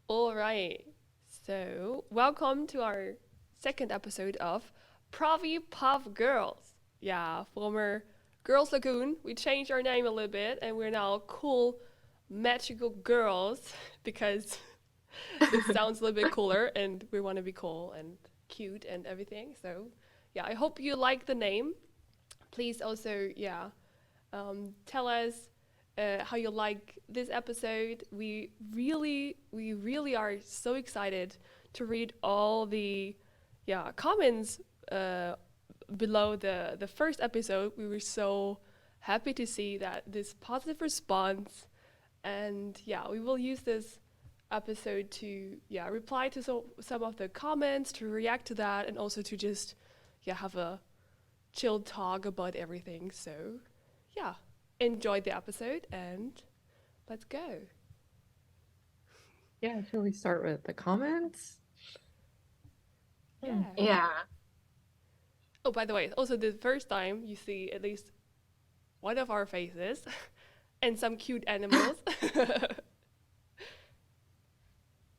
All right. So, welcome to our second episode of PROVIPUFF Girls. Yeah, former Girls Lagoon. We changed our name a little bit and we're now cool magical girls because it sounds a little bit cooler and we want to be cool and cute and everything. So, yeah, I hope you like the name. Please also, tell us how you like this episode. We really are so excited to read all the comments uh, below the first episode. We were so happy to see that this positive response, and we will use this episode to reply to some of the comments, to react to that, and also to just have a chill talk about everything. So, yeah, enjoy the episode and let's go. Yeah, shall we start with the comments? Yeah. Yeah. Oh, by the way, also the first time you see at least one of our faces and some cute animals. That's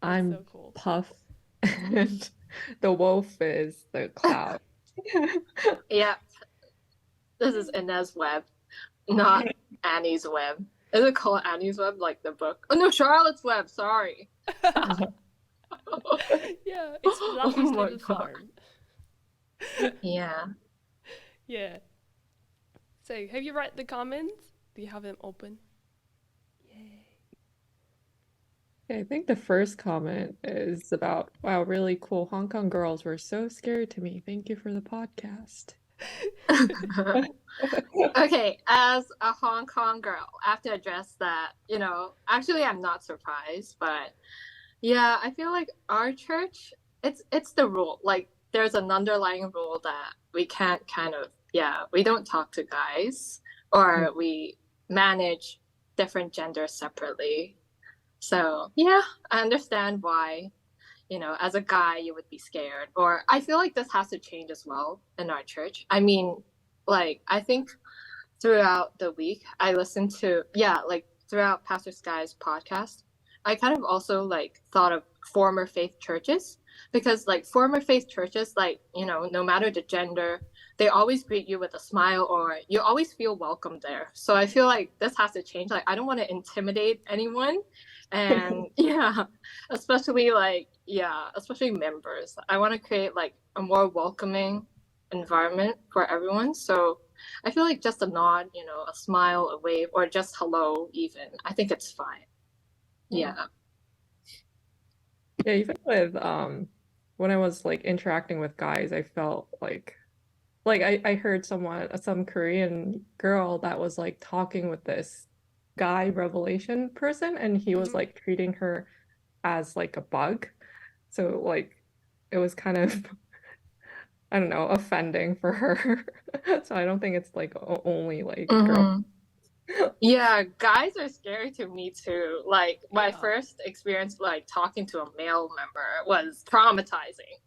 I'm so cool. Puff, and the wolf is the cloud. Yeah. This is Inez Web, not Annie's Web. Is it called Annie's Web, like the book? Oh no, Charlotte's Web. Sorry. Yeah, it's Fluffy's Oh my little God. farm. Yeah. Yeah. So, have you read the comments? Do you have them open? Yay. I think the first comment is about, wow, really cool. Hong Kong girls were so scary to me. Thank you for the podcast. Okay, as a Hong Kong girl, I have to address that, actually I'm not surprised, but yeah, I feel like our church, it's the rule. Like there's an underlying rule that we can't we don't talk to guys or we manage different genders separately. So, yeah, I understand why, as a guy, you would be scared. Or I feel like this has to change as well in our church. I mean, like, I think throughout the week, I listened to, like throughout Pastor Sky's podcast, I kind of also like thought of former faith churches because like former faith churches, like, no matter the gender, they always greet you with a smile or you always feel welcome there. So I feel like this has to change. Like, I don't want to intimidate anyone. And especially members. I want to create like a more welcoming environment for everyone. So I feel like just a nod, a smile, a wave, or just hello, even. I think it's fine. Yeah. Yeah, even with when I was like interacting with guys, I felt like I heard some Korean girl that was like talking with this guy revelation person, and he was Mhm. like treating her as like a bug. So like it was kind of I don't know, offending for her. So I don't think it's like only like girl. Hmm. Yeah, guys are scary to me too. Like my Yeah. first experience like talking to a male member was traumatizing.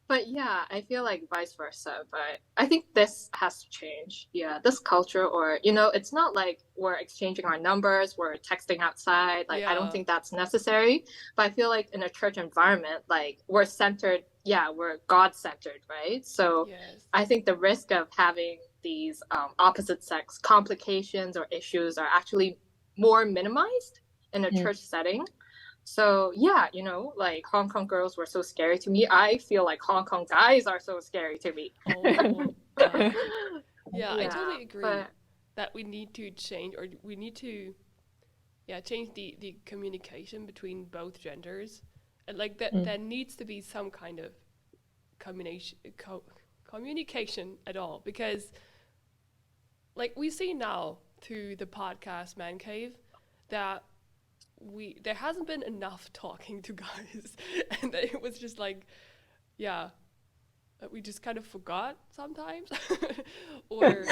But yeah, I feel like vice versa. But I think this has to change. Yeah, this culture, or it's not like we're exchanging our numbers, we're texting outside. Like I don't Yeah. think that's necessary. But I feel like in a church environment, like we're centered. Yeah, we're God centered, right? So Yes. I think the risk of having these opposite sex complications or issues are actually more minimized in a Mm. church setting. So yeah, like Hong Kong girls were so scary to me. I feel like Hong Kong guys are so scary to me. Oh my. Yeah, I Yeah, totally agree but that we need to change, or we need to change the communication between both genders. And like that Mm. there needs to be some kind of communication at all, because like we see now through the podcast Man Cave that there hasn't been enough talking to guys and that it was just like yeah we just kind of forgot sometimes or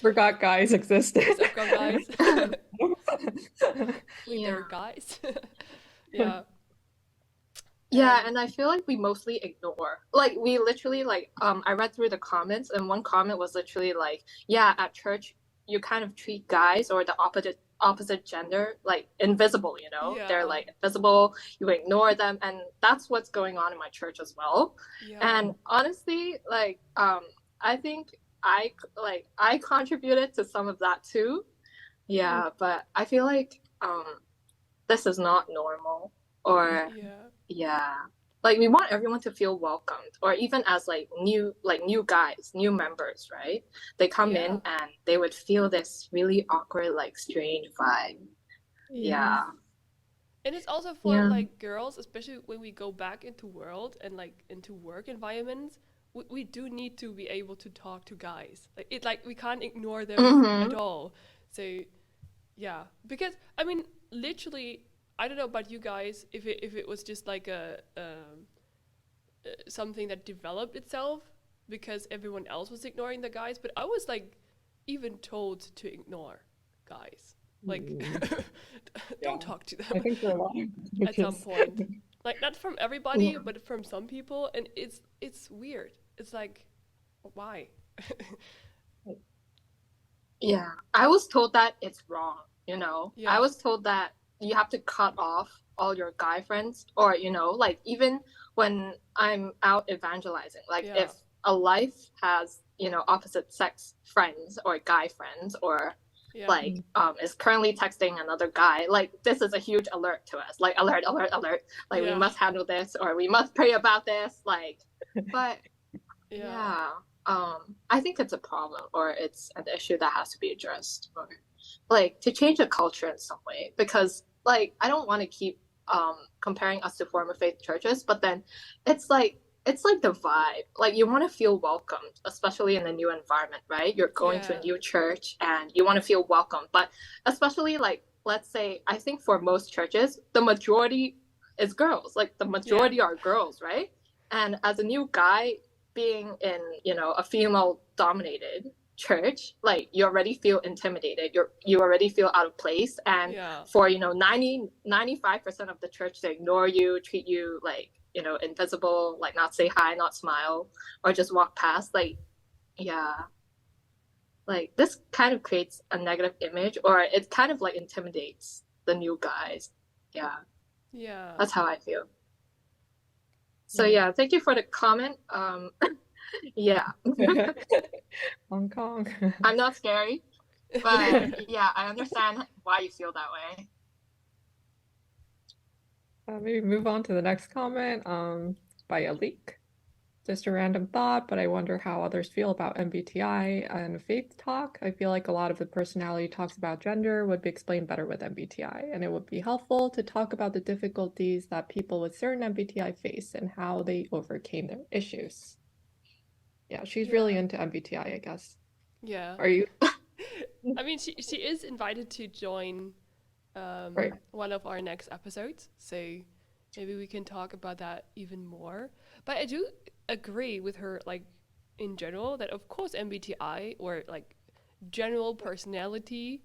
Forgot guys existed. what's up guys we yeah. there guys yeah Yeah, and and I feel like we mostly ignore. Like we literally like I read through the comments and one comment was literally like, yeah, at church you kind of treat guys or the opposite gender like invisible, they're Yeah. like invisible, you ignore them, and that's what's going on in my church as well. Yeah. And honestly, like I think I contributed to some of that too. Yeah, but I feel like this is not normal, or Yeah. yeah, like we want everyone to feel welcomed, or even as like new guys, new members, right? They come Yeah. in and they would feel this really awkward, like strange vibe. Yeah. And it's also for Yeah. like girls, especially when we go back into world and like into work environments, we do need to be able to talk to guys. Like we can't ignore them at Mm-hmm. all. So yeah, because I mean, literally, I don't know about you guys if it was just like a something that developed itself because everyone else was ignoring the guys, but I was like even told to ignore guys. Like Yeah, don't talk to I them think for a lot of at some churches. point. Like not from everybody, Yeah. but from some people, and it's weird. It's like why? Yeah. I was told that it's wrong, Yeah. I was told that you have to cut off all your guy friends, or, like even when I'm out evangelizing, like Yeah. if a life has, opposite sex friends or guy friends, or Yeah. like is currently texting another guy, like this is a huge alert to us, like alert, alert, alert, like we Yeah. must handle this, or we must pray about this, like, but Yeah. yeah, I think it's a problem, or it's an issue that has to be addressed, or like to change the culture in some way, because like I don't want to keep comparing us to former faith churches, but then it's like the vibe, like you want to feel welcomed, especially in a new environment, right? You're going to a Yeah. new church and you want to feel welcome, but especially like let's say, I think for most churches the majority is girls, like the majority are girls, right? And as a new guy being in, a female dominated church, like you already feel intimidated, you already feel out of place, and Yeah. for 95% of the church to ignore you, treat you like, invisible, like not say hi, not smile, or just walk past, like, yeah, like this kind of creates a negative image, or it kind of like intimidates the new guys. Yeah, Yeah. that's how I feel. So yeah, thank you for the comment. Yeah. Hong Kong. I'm not scary, but yeah, I understand why you feel that way. Maybe move on to the next comment by a leak. Just a random thought, but I wonder how others feel about MBTI and faith talk. I feel like a lot of the personality talks about gender would be explained better with MBTI, and it would be helpful to talk about the difficulties that people with certain MBTI face and how they overcame their issues. Yeah, she's really into MBTI, I guess. Yeah. Are you? I mean, she is invited to join Right. one of our next episodes, so maybe we can talk about that even more. But I do agree with her, like in general, that of course MBTI or like general personality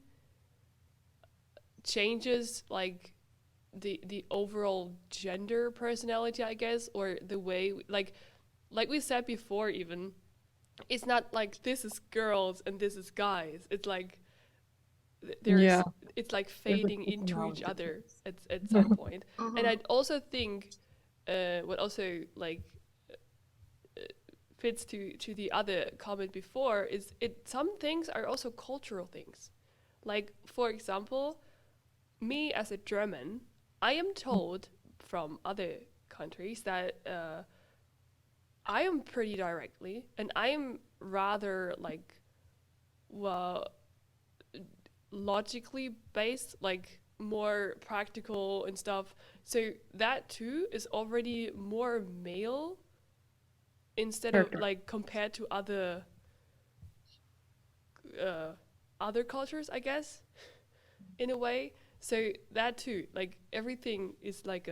changes like the overall gender personality, I guess, or the way like we said before, even it's not like this is girls and this is guys. It's like there's Yeah, it's like there's a fading into each personality other difference. at some point. And Mhm. I also think what also like fits to the other comment before is it some things are also cultural things. Like for example, me as a German, I am told from other countries that I am pretty directly, and I am rather like, well, logically based, like more practical and stuff. So that too is already more male instead of Character. like compared to uh, other cultures, I guess, in a way. So that too, like everything is like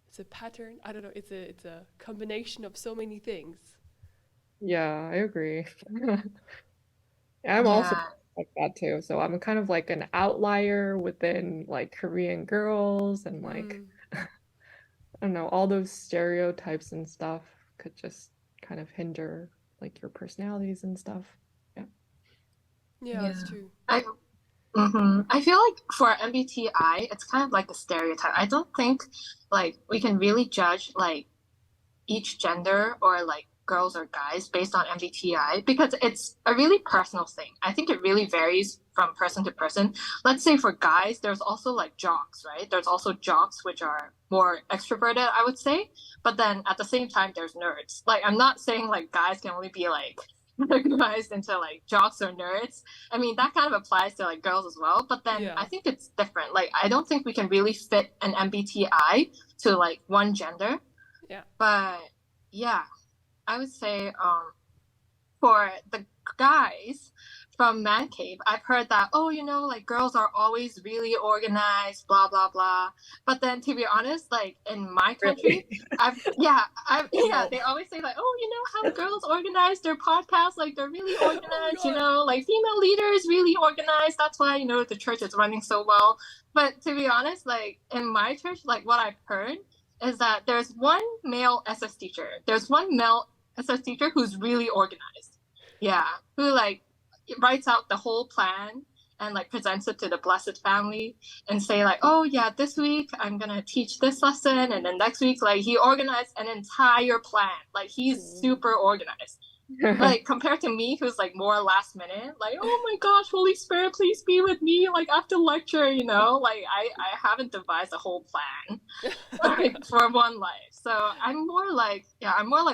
it's a pattern. I don't know. It's a combination of so many things. Yeah, I agree. I'm also Yeah. like that too. So I'm kind of like an outlier within like Korean girls and like Mm. I don't know, all those stereotypes and stuff could just kind of hinder like your personalities and stuff. Yeah. Yeah, Yeah. it's true. I I feel like for MBTI, it's kind of like a stereotype. I don't think like we can really judge like each gender or like girls or guys based on MBTI because it's a really personal thing. I think it really varies from person to person. Let's say for guys, there's also like jocks, right? There's also jocks which are more extroverted, I would say. But then at the same time, there's nerds. Like I'm not saying like guys can only be like recognized into like jocks or nerds. I mean, that kind of applies to like girls as well. But then Yeah. I think it's different. Like I don't think we can really fit an MBTI to like one gender. Yeah. But yeah, I would say for the guys from Man Cave, I've heard that, oh, like girls are always really organized, blah, blah, blah. But then to be honest, like in my country, Really? yeah, No. they always say like, oh, how girls organize their podcasts, like they're really Oh organized, my God. like female leaders really organized. That's why, the church is running so well. But to be honest, like in my church, like what I've heard is that there's one male SS teacher. There's one male SS teacher who's really organized. Yeah, who like writes out the whole plan and like presents it to the blessed family and say like, oh yeah, this week I'm gonna teach this lesson, and then next week like he organized an entire plan. Like he's super organized. Like compared to me, who's like more last minute, like, oh my gosh, Holy Spirit, please be with me, like after lecture, like I haven't devised a whole plan like for one life. So I'm more like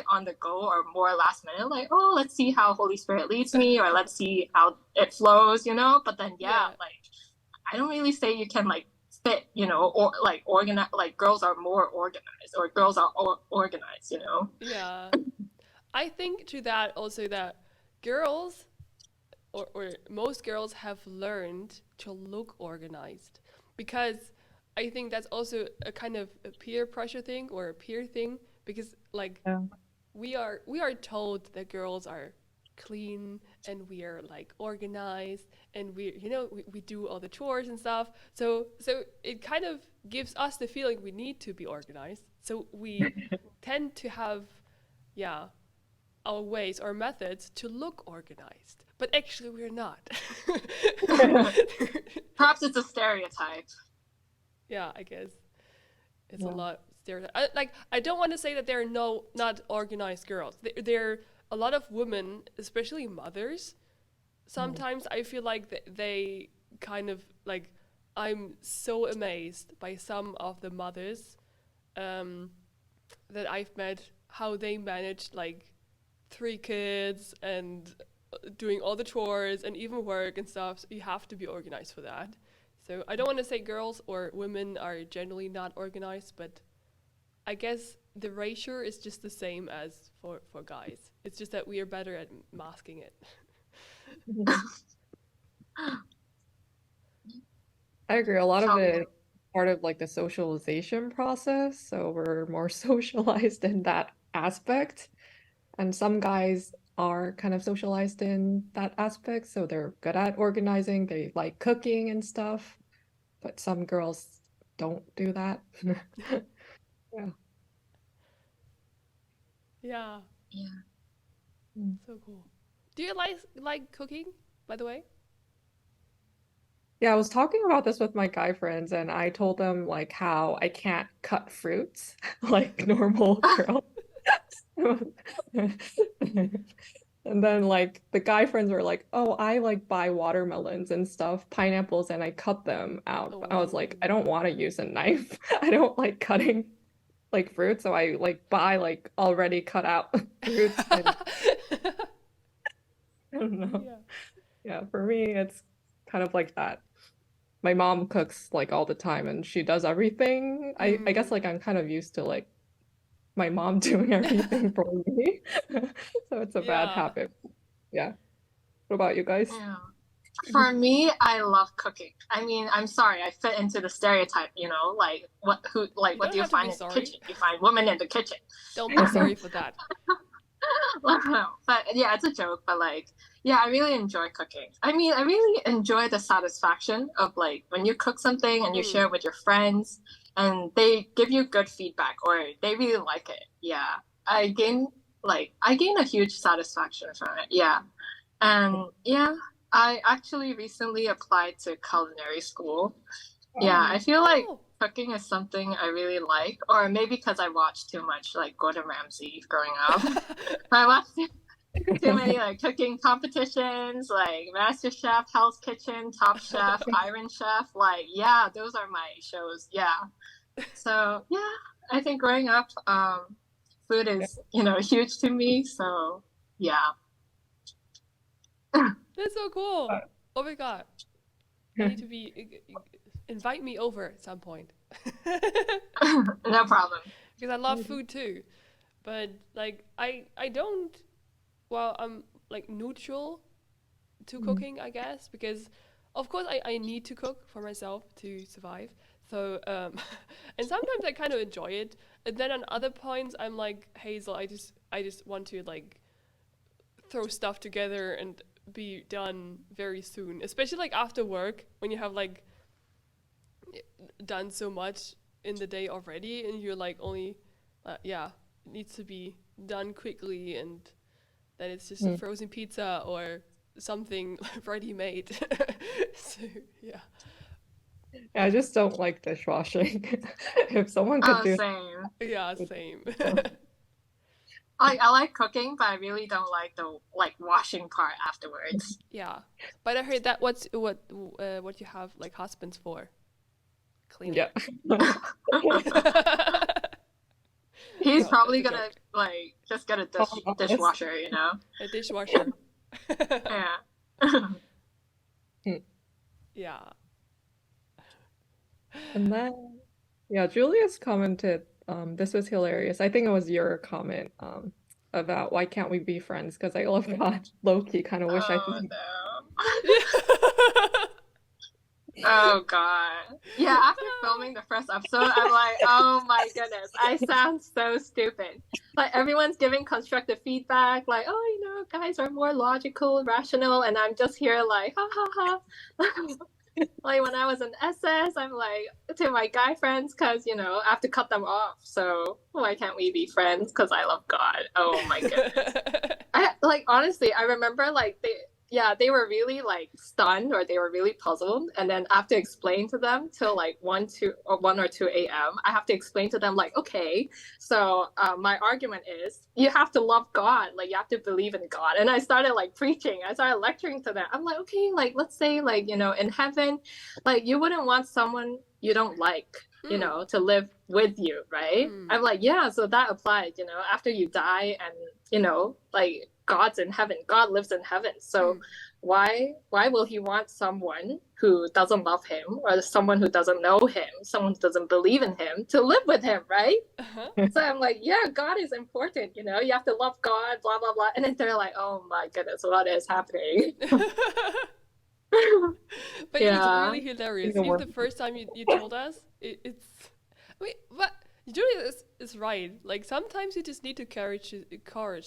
on the go or more last minute, like, oh, let's see how Holy Spirit leads me, or let's see how it flows, But then Yeah. like I don't really say you can like fit, or like organize, like girls are more organized or girls are organized. Yeah. I think to that also that girls or most girls have learned to look organized because I think that's also a kind of a peer pressure thing or a peer thing because like Yeah. we are told that girls are clean and we are like organized and we do all the chores and stuff so it kind of gives us the feeling we need to be organized so we tend to have yeah our ways or methods to look organized but actually we're not. Perhaps it's a stereotype. Yeah, I guess it's a Yeah. lot stereotype. I don't want to say that there are not organized girls. There are a lot of women, especially mothers. Sometimes I feel like they kind of like I'm so amazed by some of the mothers that I've met how they manage like 3 kids and doing all the chores and even work and stuff. So you have to be organized for that. So I don't want to say girls or women are generally not organized, but I guess the ratio is just the same as for guys. It's just that we are better at masking it. I agree. A lot of Tell me. it is part of like the socialization process, so we're more socialized in that aspect. And some guys are kind of socialized in that aspect, so they're good at organizing, they like cooking and stuff, but some girls don't do that. Yeah. Yeah, Yeah. so cool. Do you like cooking, by the way? Yeah, I was talking about this with my guy friends, and I told them like how I can't cut fruits like normal girls. And then like the guy friends were like, "Oh, I like buy watermelons and stuff, pineapples, and I cut them out." But I was like, "I Oh. don't want to use a knife. I don't like cutting like fruit, so I like buy like already cut out fruits and I don't know. Yeah. Yeah, for me it's kind of like that. My mom cooks like all the time and she does everything. I guess like I'm kind of used to like my mom doing everything for me. So it's a bad Yeah. habit. Yeah. What about you guys? Yeah. For me, I love cooking. I mean, I'm sorry, I fit into the stereotype, like You what don't do you have to find be in the sorry. kitchen? You find women in the kitchen. Don't be sorry for that. No, but yeah, it's a joke, but like, yeah, I really enjoy cooking. I mean, I really enjoy the satisfaction of like when you cook something and you share it with your friends and they give you good feedback or they really like it. Yeah. I gain I gain a huge satisfaction from it. Yeah. And yeah, I actually recently applied to culinary school. Yeah, I feel like Oh, cooking is something I really like, or maybe because I watched too much like Gordon Ramsay growing up. I watched too many like cooking competitions, like Master Chef, Hell's Kitchen, Top Chef, Iron Chef. Like, yeah, those are my shows. Yeah. So yeah, I think growing up, food is, huge to me. So yeah. that's so cool. Oh my god. I need to be invite me over at some point. No problem. Because I love food too. But like I don't well, I'm like neutral to cooking, I guess, because of course I need to cook for myself to survive. So and sometimes I kind of enjoy it. And then on other points I'm like, Hazel, I just want to like throw stuff together and be done very soon. Especially like after work when you have like done so much in the day already and you're like only yeah, it needs to be done quickly and then it's just a frozen pizza or something ready made. So yeah. Yeah, I just don't like dishwashing. If someone could Oh, do same. Yeah, same. I like cooking, but I really don't like the washing part afterwards. Yeah. But I heard that what you have like husbands for cleaning. yeah. He's No, probably that's a gonna joke. just get a Oh, it's- dishwasher, you know? A dishwasher. Yeah. Yeah. And then, yeah, Julius commented, this was hilarious. I think it was your comment, about why can't we be friends? Because I love God, low-key kind of wish I Oh could. no. Oh god. Yeah, after filming the first episode, I'm like, oh my goodness, I sound so stupid. Like everyone's giving constructive feedback, like, oh, guys are more logical, rational, and I'm just here like, ha ha ha. Like when I was in SS, I'm like to my guy friends, because I have to cut them off. So why can't we be friends? Because I love God. Oh my goodness. I honestly, I remember like they were really like stunned or they were really puzzled, and then I have to explain to them till like 1 or 2 a.m. I have to explain to them like, okay, so my argument is you have to love God, like you have to believe in God, and I started like preaching, I started lecturing to them. I'm like, okay, like let's say like in heaven, like you wouldn't want someone you don't like to live with you, right? I'm like, yeah, so that applies, after you die and like God's in heaven, God lives in heaven, so why will he want someone who doesn't love him or someone who doesn't know him, someone who doesn't believe in him to live with him, right? So I'm like, yeah, God is important, you have to love God, blah blah blah, and then they're like, oh my goodness, what is happening? But it was really hilarious. Even the first time you told us, it's. Wait, but Julius is right. Like sometimes you just need the courage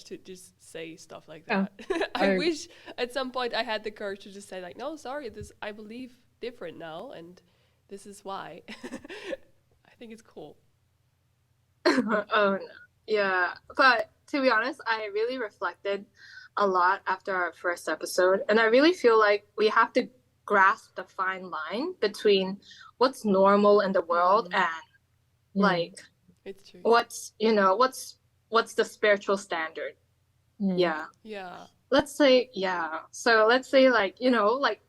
to just say stuff like that. I wish at some point I had the courage to just say like, no, sorry, I believe different now, and this is why. I think it's cool. Oh no. Yeah, but to be honest, I really reflected a lot after our first episode, and I really feel like we have to grasp the fine line between what's normal in the world and like it's true. what's the spiritual standard. Yeah let's say so let's say like like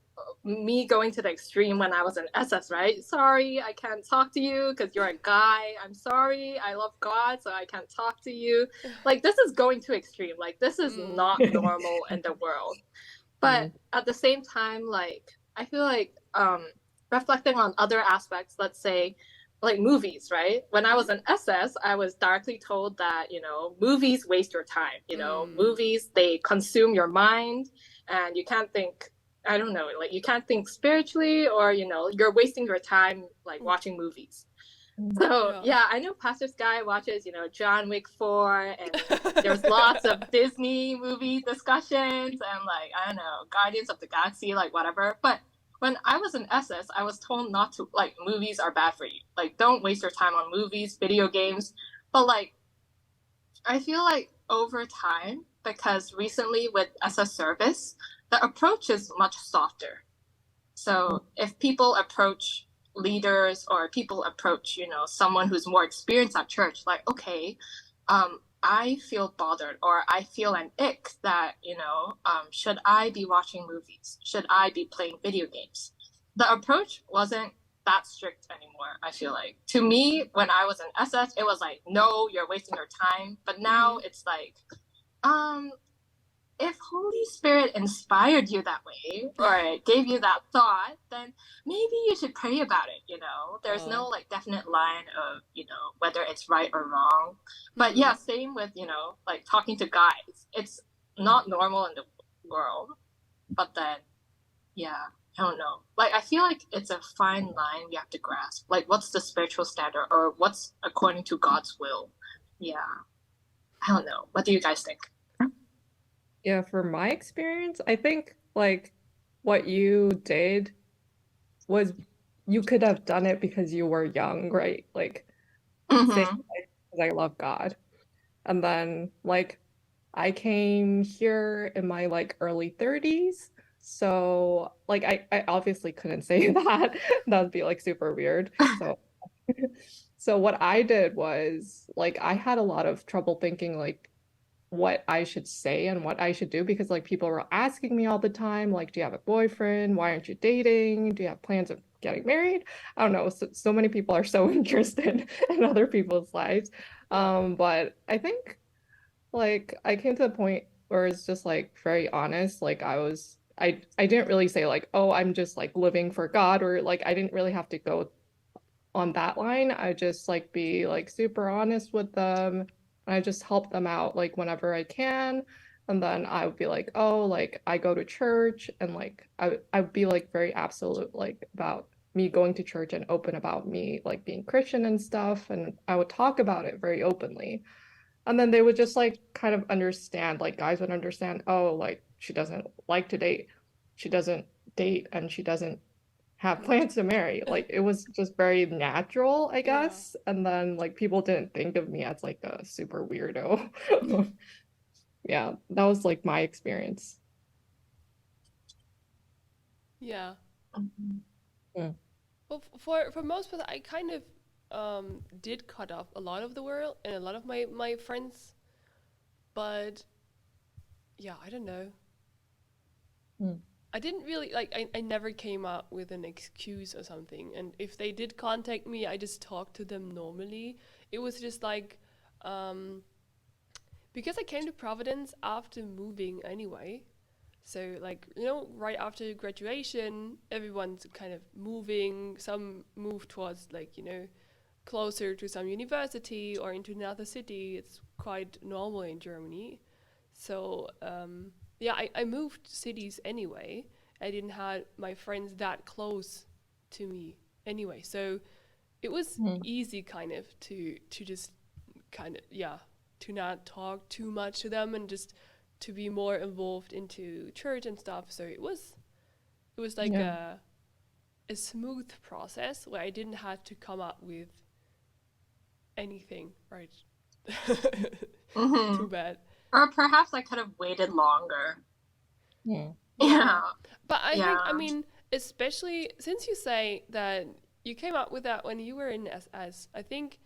me going to the extreme when I was in SS, right? Sorry, I can't talk to you because you're a guy. I'm sorry, I love God, so I can't talk to you. Like this is going too extreme. Like this is not normal in the world. But at the same time, like I feel like reflecting on other aspects, let's say like movies, right? When I was in SS, I was directly told that, movies waste your time. Movies, they consume your mind and you can't think, I don't know, like you can't think spiritually, or, you're wasting your time like watching movies. So yeah, I know Pastor Sky watches, John Wick 4, and there's lots of Disney movie discussions and like, I don't know, Guardians of the Galaxy, like whatever. But when I was in SS, I was told not to, like, movies are bad for you. Like, don't waste your time on movies, video games. But like, I feel like over time, because recently with SS service, the approach is much softer. So if people approach leaders or people approach, someone who's more experienced at church, like, okay, I feel bothered or I feel an ick that, should I be watching movies? Should I be playing video games? The approach wasn't that strict anymore, I feel like. To me, when I was in SS, it was like, no, you're wasting your time. But now it's like, if Holy Spirit inspired you that way or gave you that thought, then maybe you should pray about it, There's no like definite line of, whether it's right or wrong. But yeah, same with, like talking to guys. It's not normal in the world. But then, yeah, I don't know. Like, I feel like it's a fine line we have to grasp. Like, what's the spiritual standard or what's according to God's will? Yeah. I don't know. What do you guys think? Yeah, for my experience, I think like what you did was you could have done it because you were young, right? Like say because I love God. And then like I came here in my like early 30s. So like I obviously couldn't say that. That would be like super weird. So what I did was like I had a lot of trouble thinking like what I should say and what I should do because like people were asking me all the time, like, do you have a boyfriend? Why aren't you dating? Do you have plans of getting married? I don't know. So many people are so interested in other people's lives. But I think like I came to the point where it's just like very honest. Like I didn't really say like, oh, I'm just like living for God, or like I didn't really have to go on that line. I just like be like super honest with them. I just help them out like whenever I can. And then I would be like, oh, like I go to church, and like I would be like very absolute like about me going to church and open about me like being Christian and stuff. And I would talk about it very openly. And then they would just like kind of understand, like guys would understand, oh, like she doesn't like to date. She doesn't date and she doesn't have plans to marry. Like it was just very natural, I guess. And then like people didn't think of me as like a super weirdo. Yeah, that was like my experience. Yeah. Mm. Well, for most people, I kind of did cut off a lot of the world and a lot of my friends, but yeah, I don't know. I didn't really like. I never came up with an excuse or something. And if they did contact me, I just talked to them normally. It was just like, because I came to Providence after moving anyway. So like, right after graduation, everyone's kind of moving. Some move towards like, closer to some university or into another city. It's quite normal in Germany. So yeah, I moved cities anyway. I didn't have my friends that close to me anyway. So it was easy kind of to just kind of, to not talk too much to them and just to be more involved into church and stuff. So it was like a smooth process where I didn't have to come up with anything, right? Too bad. Or perhaps I could have waited longer. Yeah. But I think, I mean, especially since you say that you came up with that when you were in SS, I think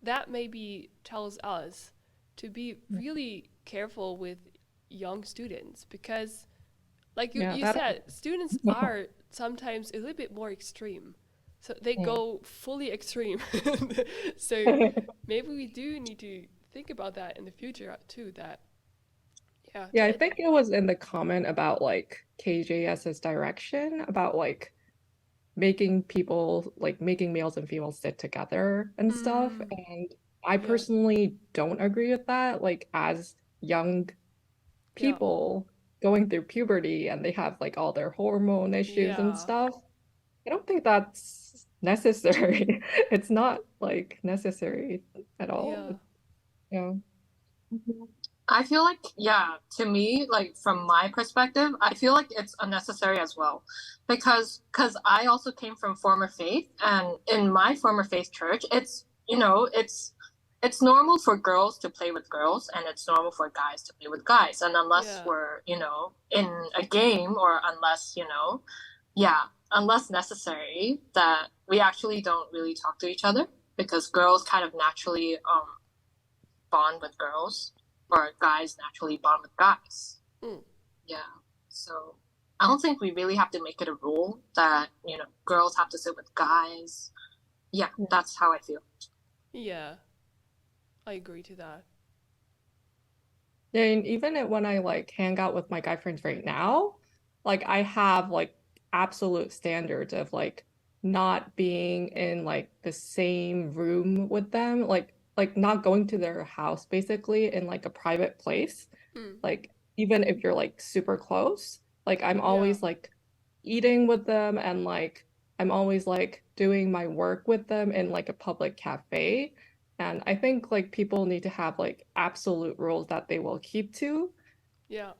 that maybe tells us to be really careful with young students because, like you said, students are sometimes a little bit more extreme. So they go fully extreme. So maybe we do need to think about that in the future too, that I think it was in the comment about like KJS's direction about like making males and females sit together and stuff. And I personally don't agree with that. Like as young people going through puberty and they have like all their hormone issues and stuff, I don't think that's necessary. It's not like necessary at all. Yeah. I feel like, to me, like from my perspective, I feel like it's unnecessary as well. Because I also came from former faith, and in my former faith church, it's it's normal for girls to play with girls and it's normal for guys to play with guys. And unless Yeah. we're, in a game or unless, yeah, unless necessary, that we actually don't really talk to each other because girls kind of naturally bond with girls or guys naturally bond with guys. Mm. Yeah. So I don't think we really have to make it a rule that, girls have to sit with guys. Yeah, that's how I feel. Yeah. I agree to that. Yeah, and even when I like hang out with my guy friends right now, like I have like absolute standards of like not being in like the same room with them, like not going to their house basically in like a private place. Mm. Like even if you're like super close, like I'm Yeah. always like eating with them and like I'm always like doing my work with them in like a public cafe. And I think like people need to have like absolute rules that they will keep to. Yeah.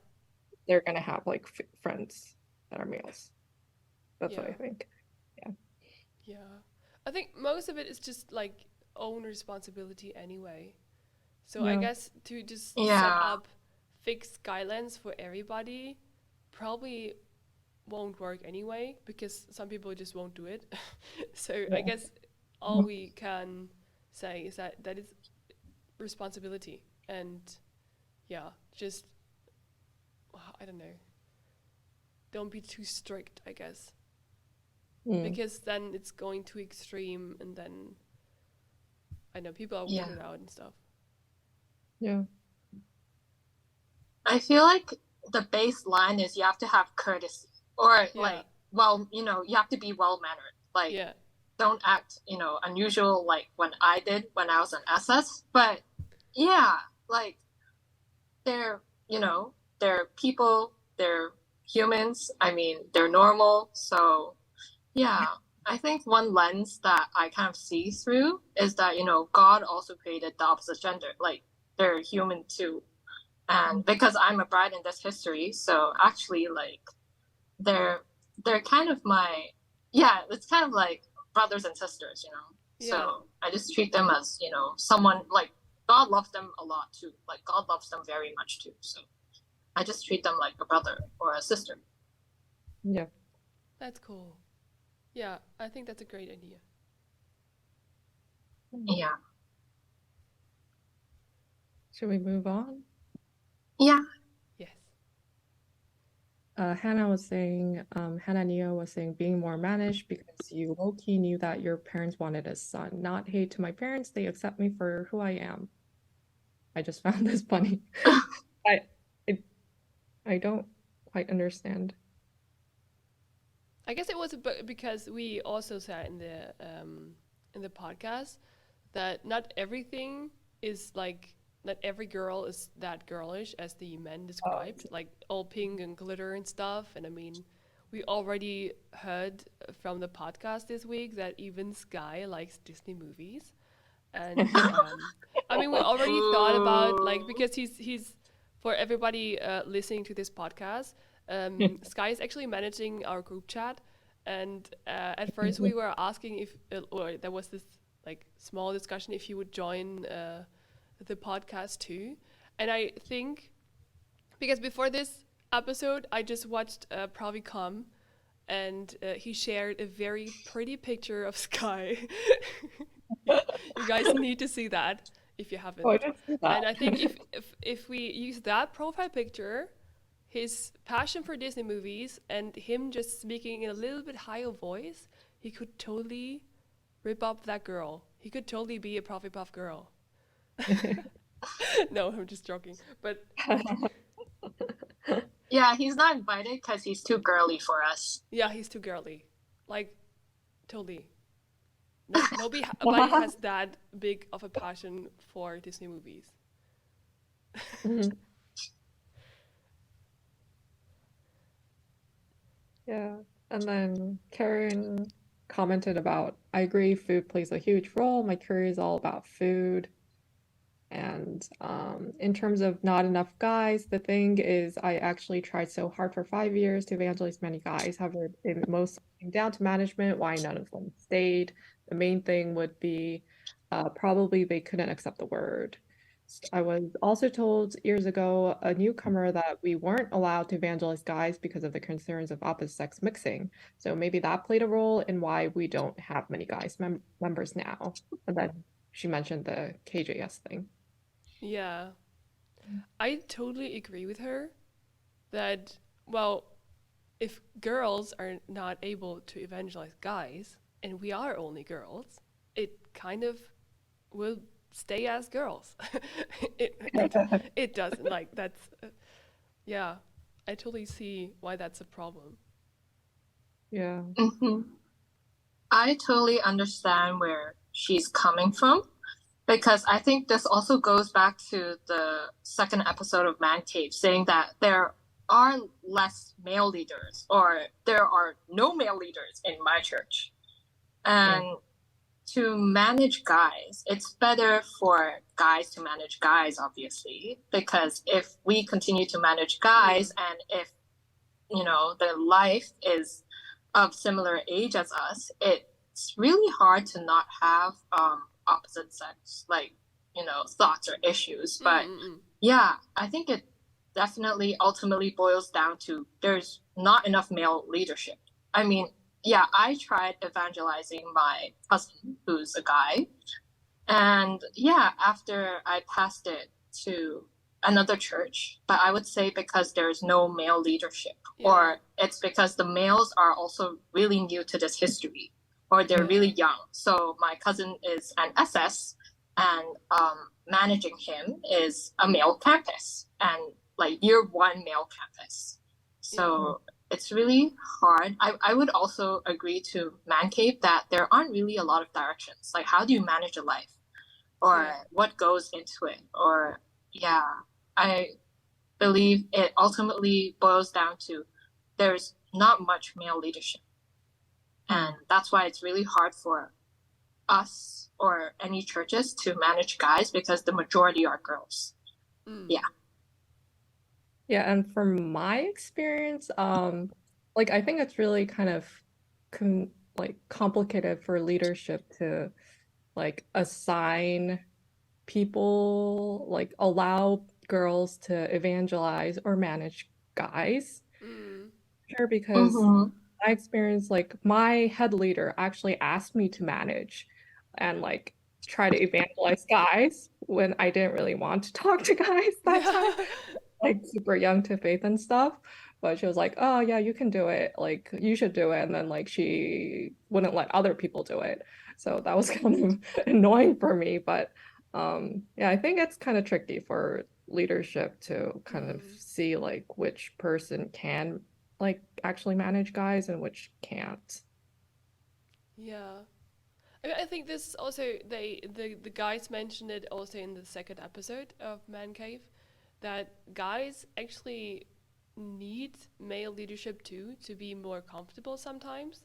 They're gonna have like friends at our meals. That's what I Yeah. think. Yeah. Yeah. I think most of it is just like own responsibility anyway. So I Yeah. guess to just set Yeah. up fixed guidelines for everybody probably won't work anyway because some people just won't do it. So I Yeah. guess all we can say is that is responsibility and yeah, just I don't know. Don't be too strict, I guess. Mm. Because then it's going too extreme and then I know people are Yeah. weirded out and stuff. Yeah. I feel like the baseline is you have to have courtesy or Yeah. you have to be well mannered. Like, Yeah. don't act, unusual like when I did when I was an SS. But yeah, like they're, they're people, they're humans. I mean, they're normal. So yeah, I think one lens that I kind of see through is that, God also created the opposite gender. Like they're human too. And because I'm a bride in this history, so actually like they're kind of it's kind of like brothers and sisters. Yeah. So I just treat them as, someone like God loves them a lot too. Like God loves them very much too. So I just treat them like a brother or a sister. Yeah. That's cool. Yeah, I think that's a great idea. Yeah. Should we move on? Yeah. Yes. Hannah Neo was saying being more managed because you low-key knew that your parents wanted a son. Not hate to my parents, they accept me for who I am. I just found this funny. I I don't quite understand. I guess it was because we also said in the podcast that not everything is like not every girl is that girlish as the men described, like all pink and glitter and stuff. And I mean, we already heard from the podcast this week that even Sky likes Disney movies, and I mean, we already thought about like because he's for everybody listening to this podcast. Sky is actually managing our group chat, and at first we were asking if, or there was this like small discussion if he would join the podcast too. And I think because before this episode, I just watched Provi come, and he shared a very pretty picture of Sky. You guys need to see that if you haven't. Oh, I didn't see that. And I think if we use that profile picture, his passion for Disney movies and him just speaking in a little bit higher voice, he could totally rip up that girl. He could totally be a PROVIPUFF girl. No, I'm just joking. But Yeah, he's not invited because he's too girly for us. yeah, he's too girly. Like, totally. Nobody has that big of a passion for Disney movies. Mhm. Yeah. And then Karen commented about, I agree, food plays a huge role. My career is all about food. And in terms of not enough guys, the thing is, I actually tried so hard for 5 years to evangelize many guys. However, it mostly came down to management, why none of them stayed. The main thing would be probably they couldn't accept the word. I was also told years ago, a newcomer, that we weren't allowed to evangelize guys because of the concerns of opposite sex mixing. So maybe that played a role in why we don't have many guys members now. And then she mentioned the KJS thing. Yeah, I totally agree with her that, well, if girls are not able to evangelize guys, and we are only girls, it kind of will stay as girls. It doesn't, like, that's, yeah, I totally see why that's a problem. Yeah. Hmm. I totally understand where she's coming from because I think this also goes back to the second episode of Man Cave, saying that there are less male leaders or there are no male leaders in my church. And to manage guys, it's better for guys to manage guys, obviously, because if we continue to manage guys and if, their life is of similar age as us, it's really hard to not have opposite sex, like, thoughts or issues. But yeah, I think it definitely ultimately boils down to there's not enough male leadership. I mean, yeah, I tried evangelizing my cousin, who's a guy. And yeah, after I passed it to another church, but I would say because there's no male leadership, or it's because the males are also really new to this history, or they're really young. So my cousin is an SS, and managing him is a male campus, and like year one male campus. So it's really hard. I would also agree to Man Cave that there aren't really a lot of directions. Like, how do you manage a life? Or what goes into it? Or, I believe it ultimately boils down to there's not much male leadership. And that's why it's really hard for us or any churches to manage guys because the majority are girls. Yeah. Yeah, and from my experience, like I think it's really kind of complicated for leadership to like assign people, like allow girls to evangelize or manage guys. Sure, because my experience, like my head leader actually asked me to manage and like try to evangelize guys when I didn't really want to talk to guys that time. Like super young to faith and stuff, but she was like, oh yeah, you can do it, like you should do it, and then like she wouldn't let other people do it, so that was kind of annoying for me. But yeah, I think it's kind of tricky for leadership to kind of see like which person can like actually manage guys and which can't. Yeah, I think this also, the guys mentioned it also in the second episode of Man Cave, that guys actually need male leadership too to be more comfortable sometimes.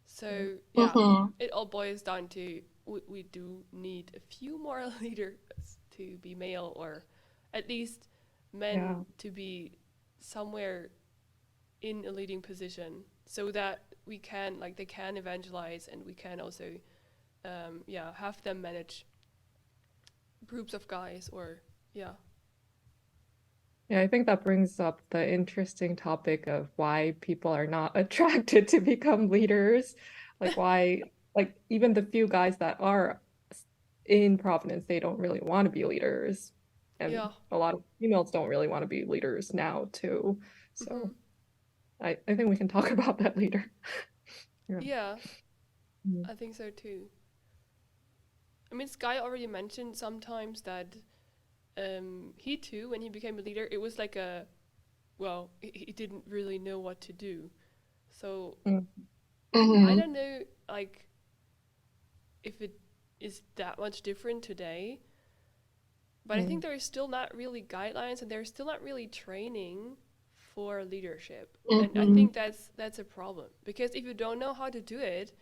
So it all boils down to we do need a few more leaders to be male, or at least men to be somewhere in a leading position, so that we can, like, they can evangelize, and we can also have them manage groups of guys, or yeah, I think that brings up the interesting topic of why people are not attracted to become leaders. Like why, like even the few guys that are in Providence, they don't really want to be leaders. And a lot of females don't really want to be leaders now too. So I think we can talk about that later. I think so too. I mean, Sky already mentioned sometimes that he too, when he became a leader, it was like he didn't really know what to do. So I don't know, like, if it is that much different today, but I think there is still not really guidelines, and there's still not really training for leadership. And I think that's a problem, because if you don't know how to do it,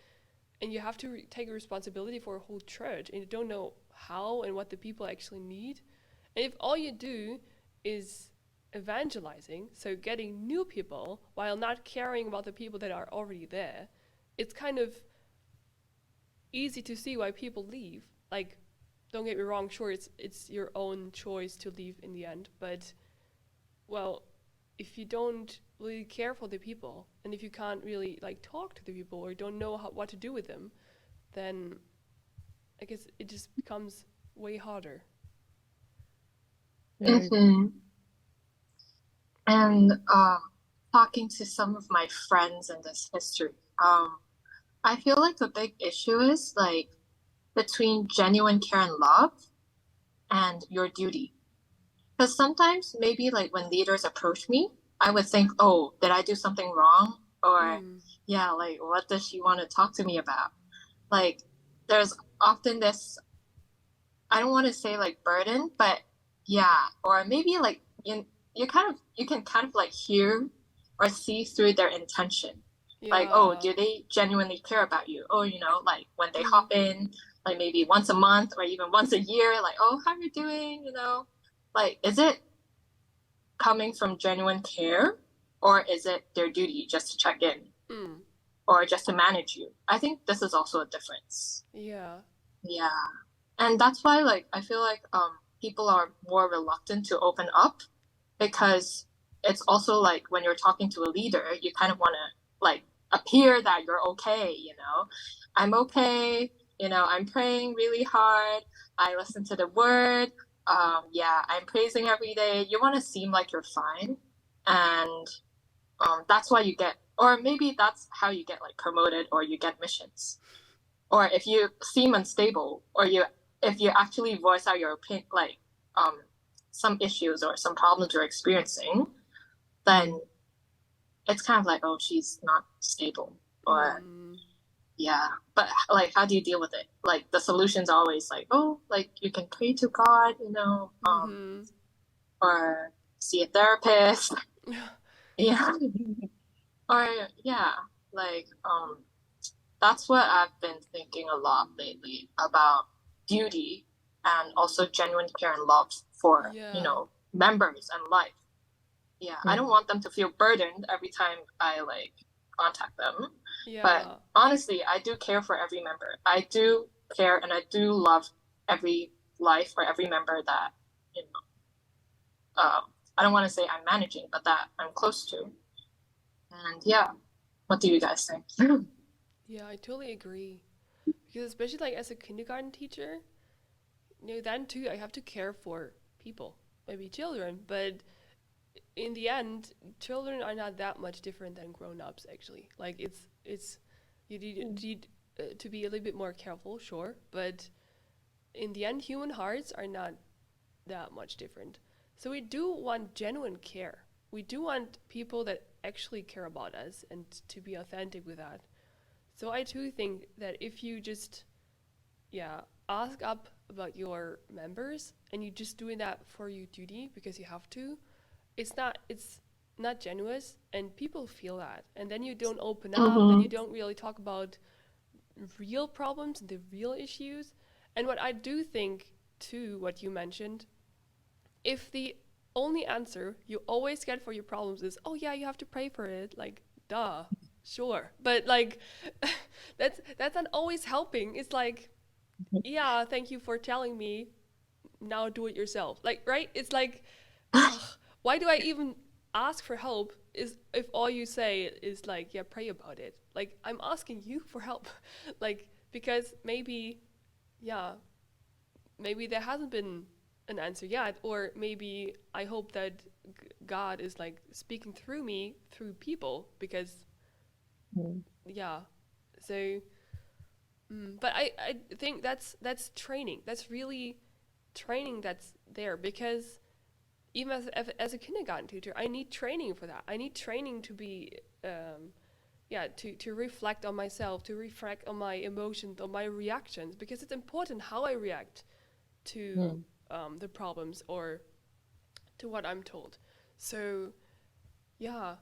and you have to take responsibility for a whole church, and you don't know how and what the people actually need, and if all you do is evangelizing, so getting new people while not caring about the people that are already there, it's kind of easy to see why people leave. Like, don't get me wrong, sure, it's your own choice to leave in the end, but well, if you don't really care for the people, and if you can't really like talk to the people or don't know what to do with them, then I guess it just becomes way harder. Yeah, Hmm. And talking to some of my friends in this history, I feel like the big issue is like between genuine care and love and your duty. Because sometimes maybe like when leaders approach me, I would think, oh, did I do something wrong? Or Mm. yeah, like what does she want to talk to me about? Like there's often this, I don't want to say like burden, but yeah, or maybe like you can kind of like hear or see through their intention. Like, oh, Yeah. do they genuinely care about you? Oh, like when they Mm. hop in, like maybe once a month or even once a year, like, oh, how you doing? Like, is it coming from genuine care, or is it their duty just to check in Mm. or just to manage you? I think this is also a difference. Yeah. Yeah. And that's why like I feel like people are more reluctant to open up because it's also like when you're talking to a leader, you kind of want to like appear that you're okay. I'm okay, I'm praying really hard. I listen to the word. Yeah, I'm praising every day. You want to seem like you're fine. And that's why you get, or maybe that's how you get like promoted or you get missions. Or if you seem unstable, or if you actually voice out your opinion, like some issues or some problems you're experiencing, then it's kind of like, oh, she's not stable, or Mm. yeah. But like, how do you deal with it? Like the solution's always like, oh, like you can pray to God, Mm-hmm. or see a therapist, yeah, or yeah, like that's what I've been thinking a lot lately about duty and also genuine care and love for, Yeah. members and life. Yeah, I don't want them to feel burdened every time I like contact them. But Yeah. honestly, I do care for every member. I do care and I do love every life or every member that, you know, I don't want to say I'm managing, but that I'm close to. And yeah, what do you guys think? Yeah, I totally agree. Because especially like as a kindergarten teacher, then too I have to care for people, maybe children, but in the end, children are not that much different than grown-ups actually. Like it's you need to be a little bit more careful, sure, but in the end, human hearts are not that much different. So we do want genuine care. We do want people that actually care about us and to be authentic with that. So I too think that if you just, ask up about your members and you just doing that for your duty because you have to, it's not genuine, and people feel that. And then you don't open up and you Mm-hmm. don't really talk about real problems and the real issues. And what I do think too, what you mentioned, if the only answer you always get for your problems is, oh yeah, you have to pray for it, like, duh, sure. But like, that's not always helping. It's like, yeah, thank you for telling me. Now do it yourself. Like, right? It's like, ugh, why do I even ask for help? Is if all you say is like, yeah, pray about it. Like, I'm asking you for help, like, because yeah, maybe there hasn't been an answer yet, or maybe I hope that God is like speaking through me through people, because yeah. So, but I think that's training. That's really training that's there, because even as a kindergarten teacher, I need training for that. I need training to be to reflect on myself, to reflect on my emotions, on my reactions, because it's important how I react to the problems or to what I'm told. So yeah,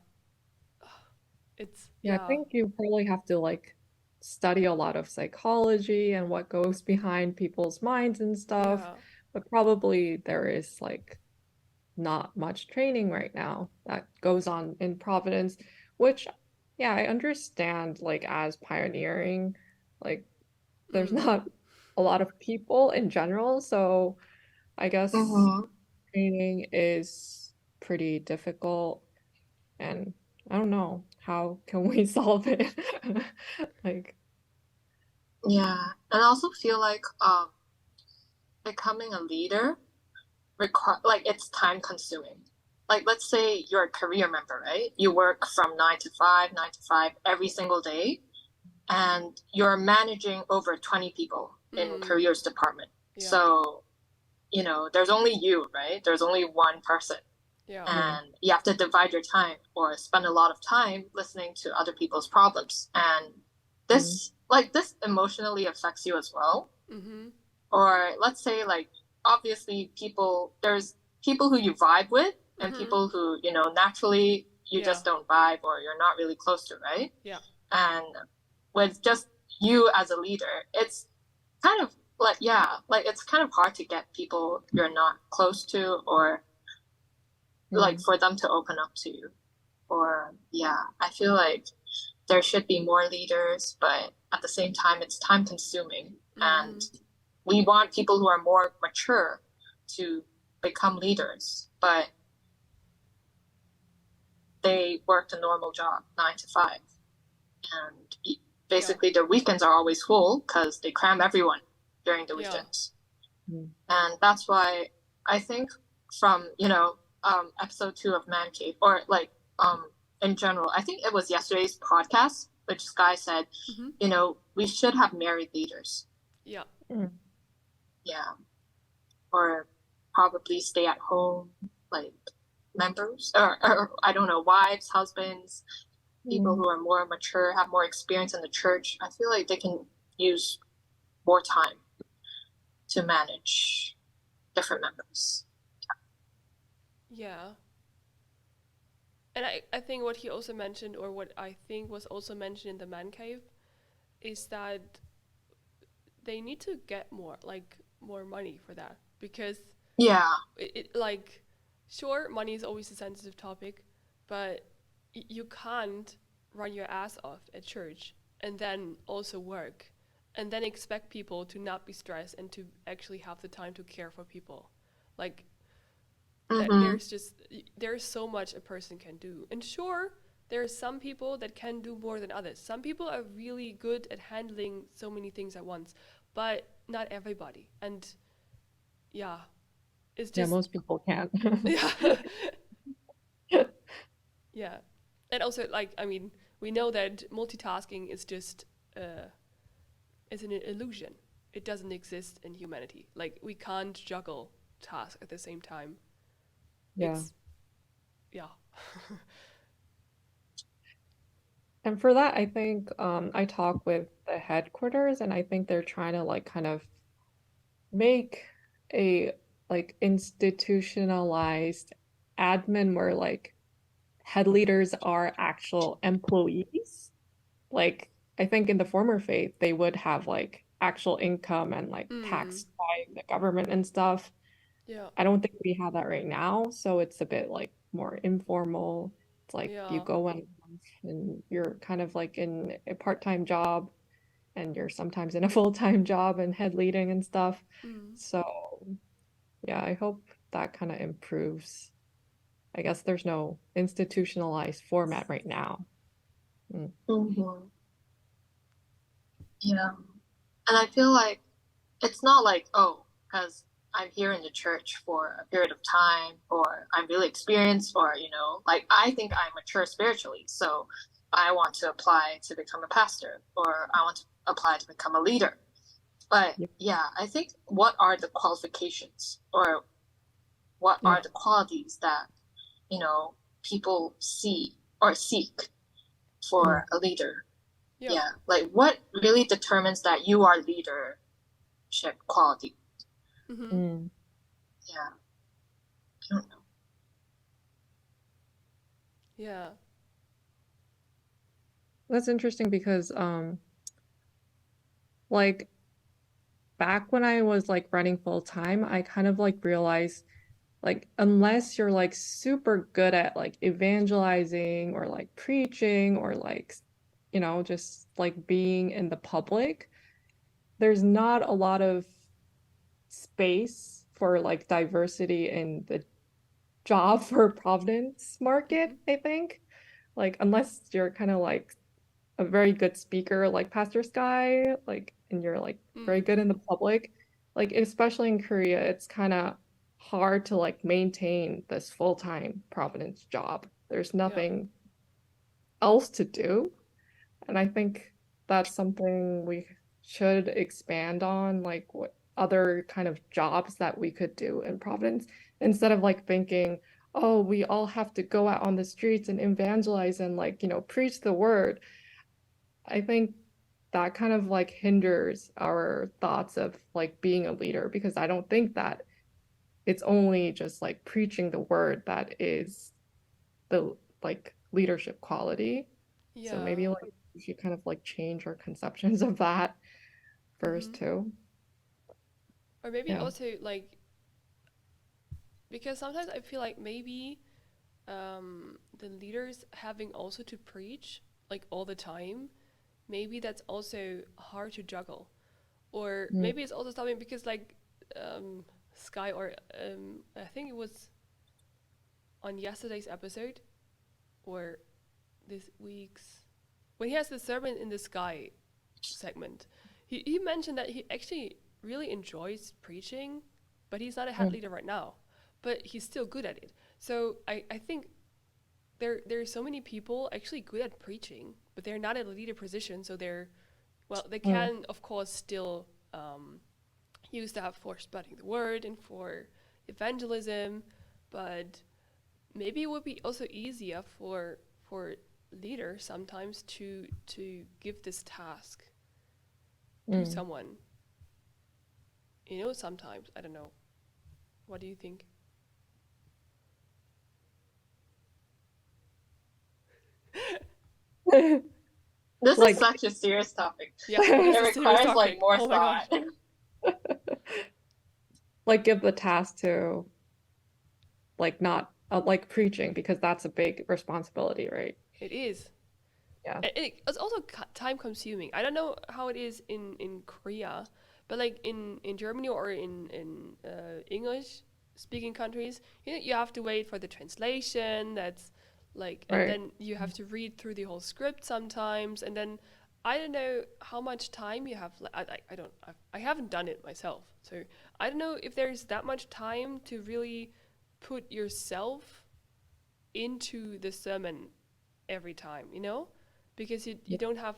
it's Yeah, I think you probably have to like study a lot of psychology and what goes behind people's minds and stuff, yeah. but probably there is like not much training right now that goes on in Providence, which, yeah, I understand like as pioneering, like there's Mm. not a lot of people in general. So I guess training is pretty difficult, and I don't know, how can we solve it? Like, Yeah. And I also feel like becoming a leader like it's time consuming. Like let's say you're a career member, right? You work from 9 to 5 every single day, and you're managing over 20 people in careers department. Yeah. So, there's only you, right? There's only one person. Yeah. And you have to divide your time or spend a lot of time listening to other people's problems. And this emotionally affects you as well. Mm-hmm. Or let's say like obviously there's people who you vibe with and people who, naturally you just don't vibe or you're not really close to, right? Yeah. And with just you as a leader, it's kind of like, it's kind of hard to get people you're not close to or like for them to open up to you. Or I feel like there should be more leaders, but at the same time, it's time consuming. And we want people who are more mature to become leaders, but they work a normal job, 9 to 5. And basically their weekends are always full because they cram everyone during the weekends. And that's why I think from, episode 2 of Man Cave, or like in general, I think it was yesterday's podcast, which Sky said, we should have married leaders. Yeah. Yeah. Or probably stay at home, like members, or I don't know, wives, husbands, people who are more mature, have more experience in the church. I feel like they can use more time to manage different members. Yeah. And I think what he also mentioned, or what I think was also mentioned in the man cave, is that they need to get more money for that, because it like, sure, money is always a sensitive topic, but you can't run your ass off at church and then also work and then expect people to not be stressed and to actually have the time to care for people. Like, there's so much a person can do. And sure, there are some people that can do more than others. Some people are really good at handling so many things at once, but not everybody. And it's just, most people can't. Yeah. And also, like, I mean, we know that multitasking is just is an illusion. It doesn't exist in humanity. Like, we can't juggle tasks at the same time. And for that, I think I talk with the headquarters, and I think they're trying to like kind of make a like institutionalized admin where like head leaders are actual employees. Like, I think in the former faith, they would have like actual income and like taxed by the government and stuff. Yeah. I don't think we have that right now, so it's a bit like more informal. It's like you go in and you're kind of like in a part-time job, and you're sometimes in a full-time job and head leading and stuff. So yeah, I hope that kind of improves. I guess there's no institutionalized format right now. Yeah. And I feel like it's not like, because I'm here in the church for a period of time, or I'm really experienced, or, like I think I'm mature spiritually, so I want to apply to become a pastor, or I want to apply to become a leader. But I think what are the qualifications, or what are the qualities that, people see or seek for a leader? Like what really determines that you are leadership quality? I don't know. That's interesting because like back when I was like running full time, I kind of like realized like unless you're like super good at like evangelizing or like preaching or like just like being in the public, there's not a lot of space for like diversity in the job for Providence market, Mm-hmm. I think. Like unless you're kind of like a very good speaker like Pastor Sky, like and you're like very Mm. good in the public, like especially in Korea, it's kind of hard to like maintain this full-time Providence job. There's Yeah. nothing else to do. And I think that's something we should expand on, like what other kind of jobs that we could do in Providence instead of like thinking, oh, we all have to go out on the streets and evangelize and like, preach the word. I think that kind of like hinders our thoughts of like being a leader because I don't think that it's only just like preaching the word that is the like leadership quality. So Yeah. maybe like we should kind of like change our conceptions of that first Mm-hmm. too. Or maybe Yeah. also like, because sometimes I feel like maybe the leaders having also to preach like all the time, maybe that's also hard to juggle. Or Mm. maybe it's also something because like Sky or I think it was on yesterday's episode or this week's when he has the sermon in the sky segment, he mentioned that he actually really enjoys preaching, but he's not a head Mm. leader right now, but he's still good at it. So I think there are so many people actually good at preaching, but they're not in a leader position, so they Mm. can of course still use that for spreading the word and for evangelism, but maybe it would be also easier for leaders sometimes to give this task to Mm. someone. Sometimes I don't know. What do you think? This is Like such a serious topic. Yeah, it is It a serious requires like topic. more Oh my gosh, thought. like give the task to like not like preaching because that's a big responsibility, right? it is. Yeah. It's also time consuming. I don't know how it is in Korea, but like in Germany or in English speaking countries, you have to wait for the translation. That's like, and Right. then you have to read through the whole script sometimes, and then I don't know how much time you have. I don't. I haven't done it myself, so I don't know if there's that much time to really put yourself into the sermon every time, because you don't have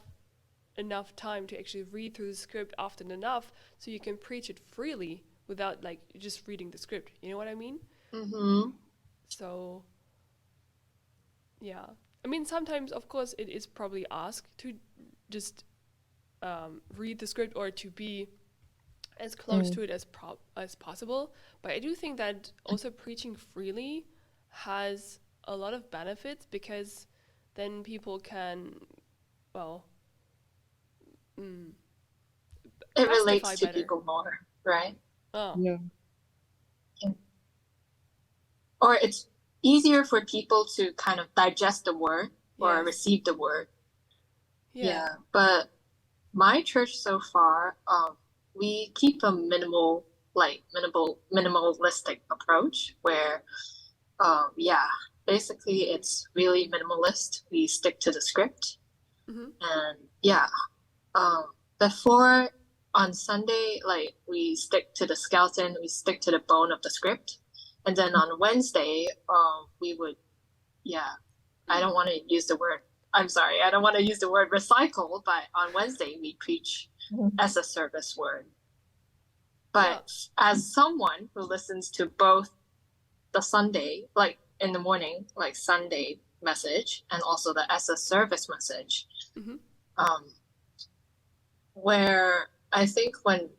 enough time to actually read through the script often enough so you can preach it freely without like just reading the script. You know what I mean? Mm-hmm. So, yeah. I mean, sometimes, of course, it is probably asked to just read the script or to be as close Mm. to it as possible. But I do think that also preaching freely has a lot of benefits because then people can, well, mm, It testify relates to better. people more, right? Oh, Yeah. Or it's easier for people to kind of digest the word or yes. receive the word. Yeah. Yeah. But my church so far, we keep a minimalistic approach where, yeah, basically it's really minimalist. We stick to the script. Mm-hmm. And yeah, before on Sunday, like we stick to the skeleton, we stick to the bone of the script. And then on Wednesday, we would, yeah, I don't want to use the word, I'm sorry, I don't want to use the word recycle, but on Wednesday we preach Mhm. as a service word. Yeah. But as someone who listens to both the Sunday, like in the morning, like Sunday message, and also the as a service message, Mm-hmm. where I think when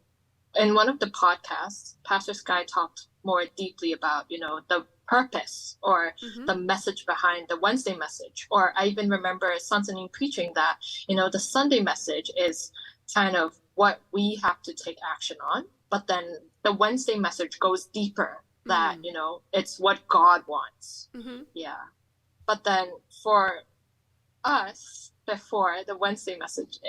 in one of the podcasts, Pastor Sky talked more deeply about, the purpose or Mm-hmm. the message behind the Wednesday message. Or I even remember Sansanin preaching that, the Sunday message is kind of what we have to take action on. But then the Wednesday message goes deeper that, it's what God wants. Mm-hmm. Yeah. But then for us, before the Wednesday message,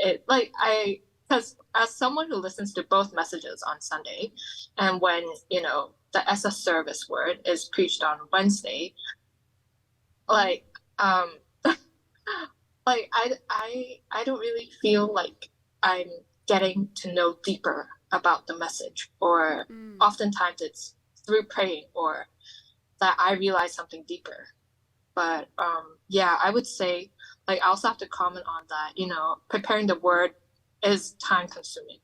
because as someone who listens to both messages on Sunday, and when, the SS service word is preached on Wednesday, like, um, like I don't really feel like I'm getting to know deeper about the message, or oftentimes it's through praying or that I realize something deeper. But yeah, I would say, like, I also have to comment on that, preparing the word is time consuming,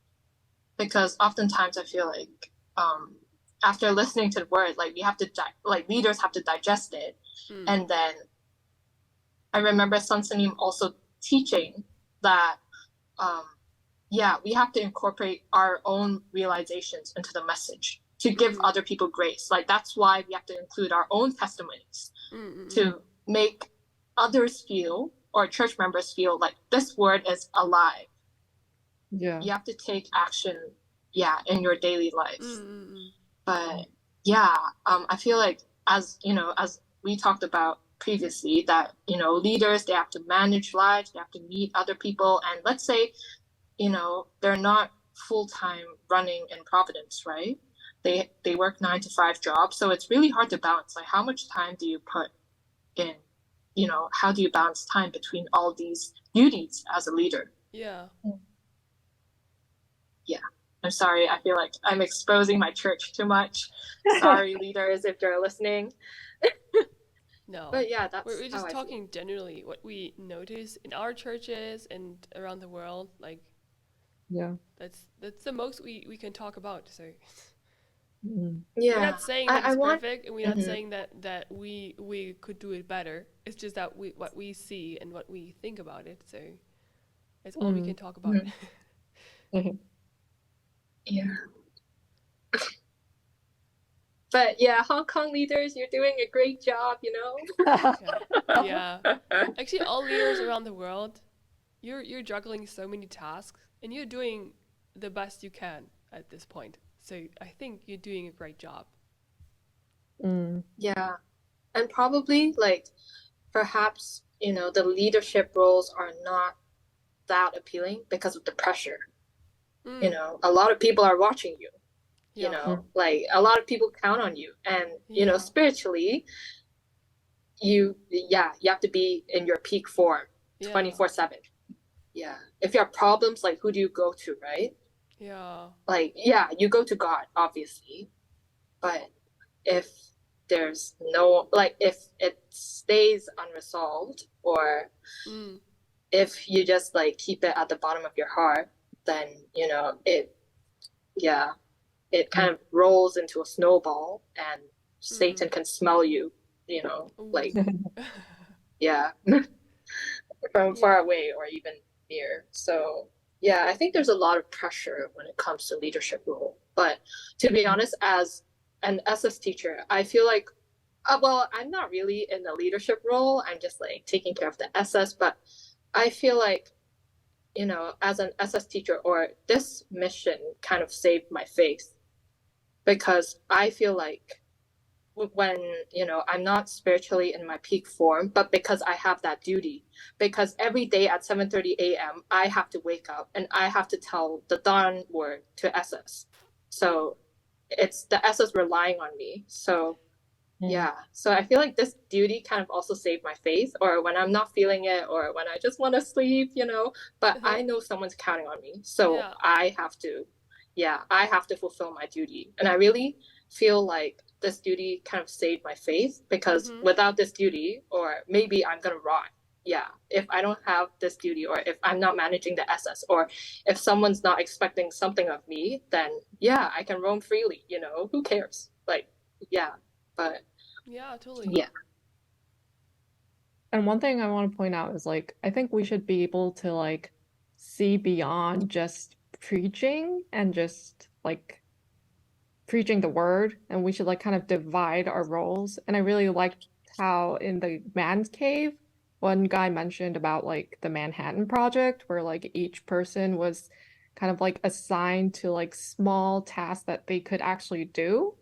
because oftentimes I feel like after listening to the word, like we have to leaders have to digest it. And then I remember Sunsanim also teaching that yeah, we have to incorporate our own realizations into the message to give other people grace. Like, that's why we have to include our own testimonies to make others feel, or church members feel, like this word is alive. Yeah. You have to take action, in your daily life. But yeah, I feel like, as we talked about previously, that leaders, they have to manage lives, they have to meet other people, and let's say they're not full-time running in Providence, right? They work 9-to-5 jobs, so it's really hard to balance. Like, how much time do you put in? How do you balance time between all these duties as a leader? Yeah. I'm sorry, I feel like I'm exposing my church too much. Sorry, leaders, if you're listening. No. But yeah, that's we're just how I talking generally what we notice in our churches and around the world. Like, Yeah. that's the most we can talk about. So Yeah, we're not saying that I it's want. perfect, and we're not saying that we could do it better. It's just that what we see and what we think about it. So it's all we can talk about. Yeah. But yeah, Hong Kong leaders, you're doing a great job, Yeah. Actually, all leaders around the world, you're juggling so many tasks, and you're doing the best you can at this point. So I think you're doing a great job. Yeah. And probably, like, perhaps, the leadership roles are not that appealing because of the pressure. A lot of people are watching you. Like, a lot of people count on you, and spiritually, you have to be in your peak form 24/7. Yeah. If you have problems, like, who do you go to, right? Yeah. Like, you go to God, obviously, but if there's no, like, if it stays unresolved, or if you just, like, keep it at the bottom of your heart, then it kind of rolls into a snowball, and Satan can smell you, like, from far away or even near. So yeah, I think there's a lot of pressure when it comes to leadership role. But to be honest, as an SS teacher, I feel like, well, I'm not really in the leadership role. I'm just, like, taking care of the SS. But I feel like, as an SS teacher, or this mission kind of saved my faith, because I feel like when I'm not spiritually in my peak form, but because I have that duty, because every day at 7:30 a.m. I have to wake up and I have to tell the dawn word to SS. So it's the SS relying on me. So so I feel like this duty kind of also saved my faith, or when I'm not feeling it, or when I just want to sleep, but I know someone's counting on me, so I have to fulfill my duty. And I really feel like this duty kind of saved my faith, because without this duty, or maybe I'm gonna rot. If I don't have this duty, or if I'm not managing the SS, or if someone's not expecting something of me, then I can roam freely, who cares? Like, but totally. And one thing I want to point out is, like, I think we should be able to, like, see beyond just preaching and just, like, preaching the word, and we should, like, kind of divide our roles. And I really liked how in the man's cave, one guy mentioned about, like, the Manhattan Project, where, like, each person was kind of, like, assigned to, like, small tasks that they could actually do.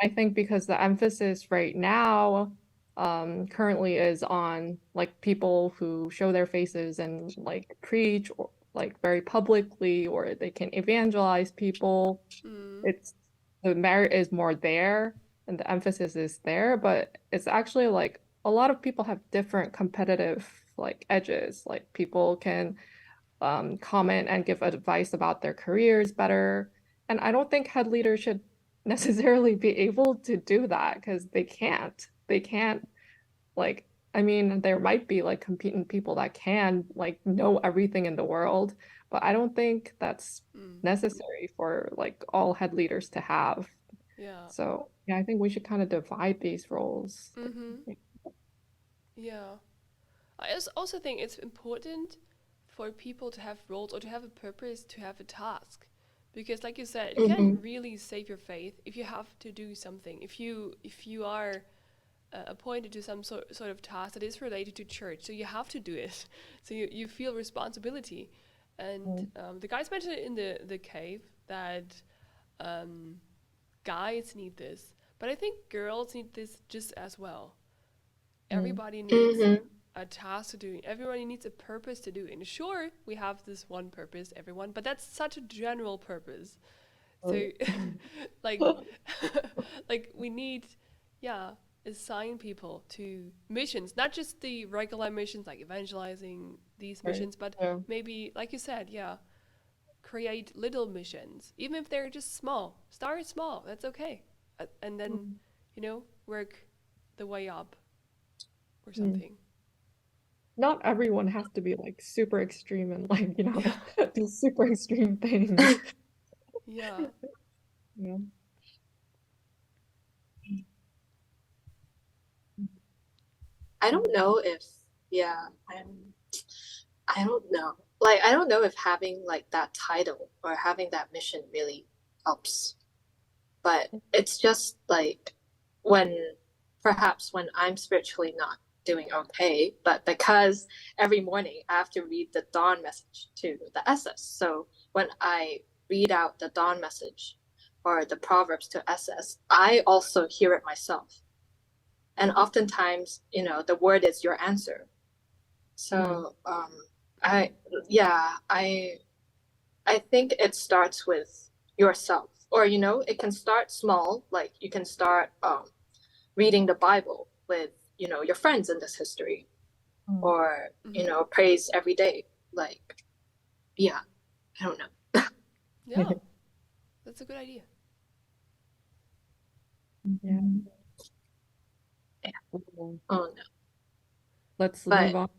I think because the emphasis right now currently is on, like, people who show their faces and, like, preach, or like very publicly, or they can evangelize people. Mm. It's the merit is more there and the emphasis is there, but it's actually like a lot of people have different competitive like edges. Like people can comment and give advice about their careers better. And I don't think head leaders should necessarily be able to do that because they can't. They can't like I mean, there might be like competent people that can like know everything in the world, but I don't think that's Mm. necessary for like all head leaders to have. Yeah. So yeah, I think we should kind of divide these roles. Mm-hmm. Yeah. I also think it's important for people to have roles or to have a purpose, to have a task. Because like you said, you can't really save your faith if you have to do something. If you are appointed to some sort of task that is related to church, so you have to do it. So you feel responsibility. And the guys mentioned it in the cave that guys need this, but I think girls need this just as well. Everybody needs a task to do. Everybody needs a purpose to do. And sure, we have this one purpose, everyone, but that's such a general purpose. So, like, like we need, yeah, assign people to missions, not just the regular missions like evangelizing these missions, but maybe, like you said, yeah, create little missions, even if they're just small. Start small. That's okay, and then work the way up or something. Not everyone has to be like super extreme and like do super extreme things. Yeah. Yeah. I don't know if, I don't know. Like, I don't know if having like that title or having that mission really helps. But it's just like perhaps when I'm spiritually not doing okay, but because every morning I have to read the dawn message to the SS. So when I read out the dawn message or the Proverbs to SS, I also hear it myself. And oftentimes, the word is your answer. So I think it starts with yourself. Or, it can start small, like you can start reading the Bible with, your friends in this history. Or, praise every day. Like, yeah, I don't know. Yeah, that's a good idea. Yeah. Oh, no. Let's move on.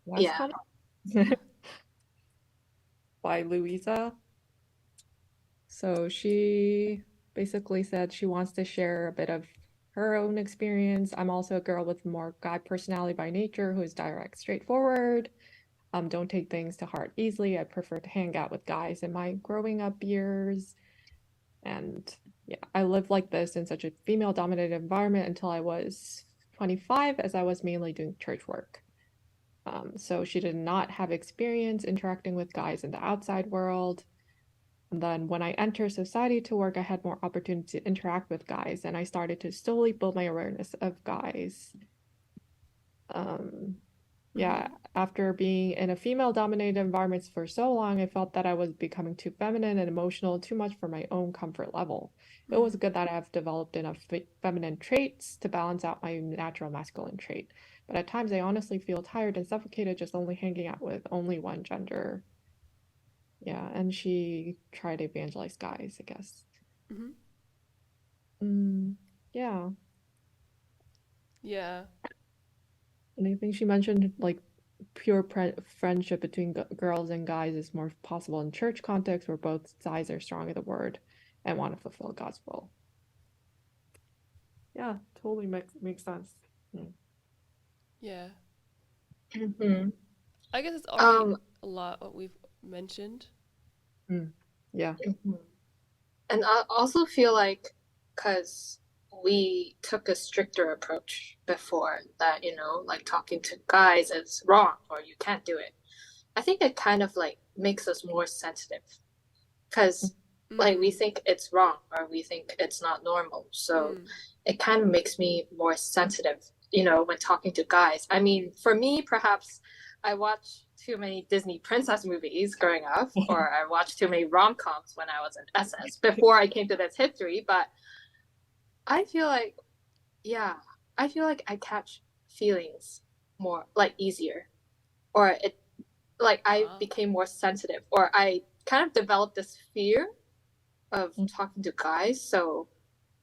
Last comment by Louisa. So she basically said she wants to share a bit of her own experience. I'm also a girl with more guy personality by nature who is direct, straightforward. Don't take things to heart easily. I prefer to hang out with guys in my growing up years. And yeah, I lived like this in such a female-dominated environment until I was 25, as I was mainly doing church work. So she did not have experience interacting with guys in the outside world. And then when I entered society to work, I had more opportunity to interact with guys, and I started to slowly build my awareness of guys. Yeah, after being in a female-dominated environment for so long, I felt that I was becoming too feminine and emotional, too much for my own comfort level. It was good that I have developed enough feminine traits to balance out my natural masculine trait. But at times, I honestly feel tired and suffocated just only hanging out with only one gender. Yeah, and she tried to evangelize guys, I guess. Yeah. Yeah. And I think she mentioned like pure friendship between girls and guys is more possible in church context where both sides are strong in the word and want to fulfill God's will. Yeah, totally makes sense. Yeah. I guess it's already a lot what we've mentioned. Yeah. And I also feel like because we took a stricter approach before that, like talking to guys is wrong or you can't do it. I think it kind of like makes us more sensitive because like we think it's wrong or we think it's not normal. So it kind of makes me more sensitive, when talking to guys. I mean, for me, perhaps I watch too many Disney princess movies growing up, or I watched too many rom-coms when I was in SS before I came to this history, but I feel like, yeah, I feel like I catch feelings more, like, easier, or it, like, I became more sensitive, or I kind of developed this fear of talking to guys, so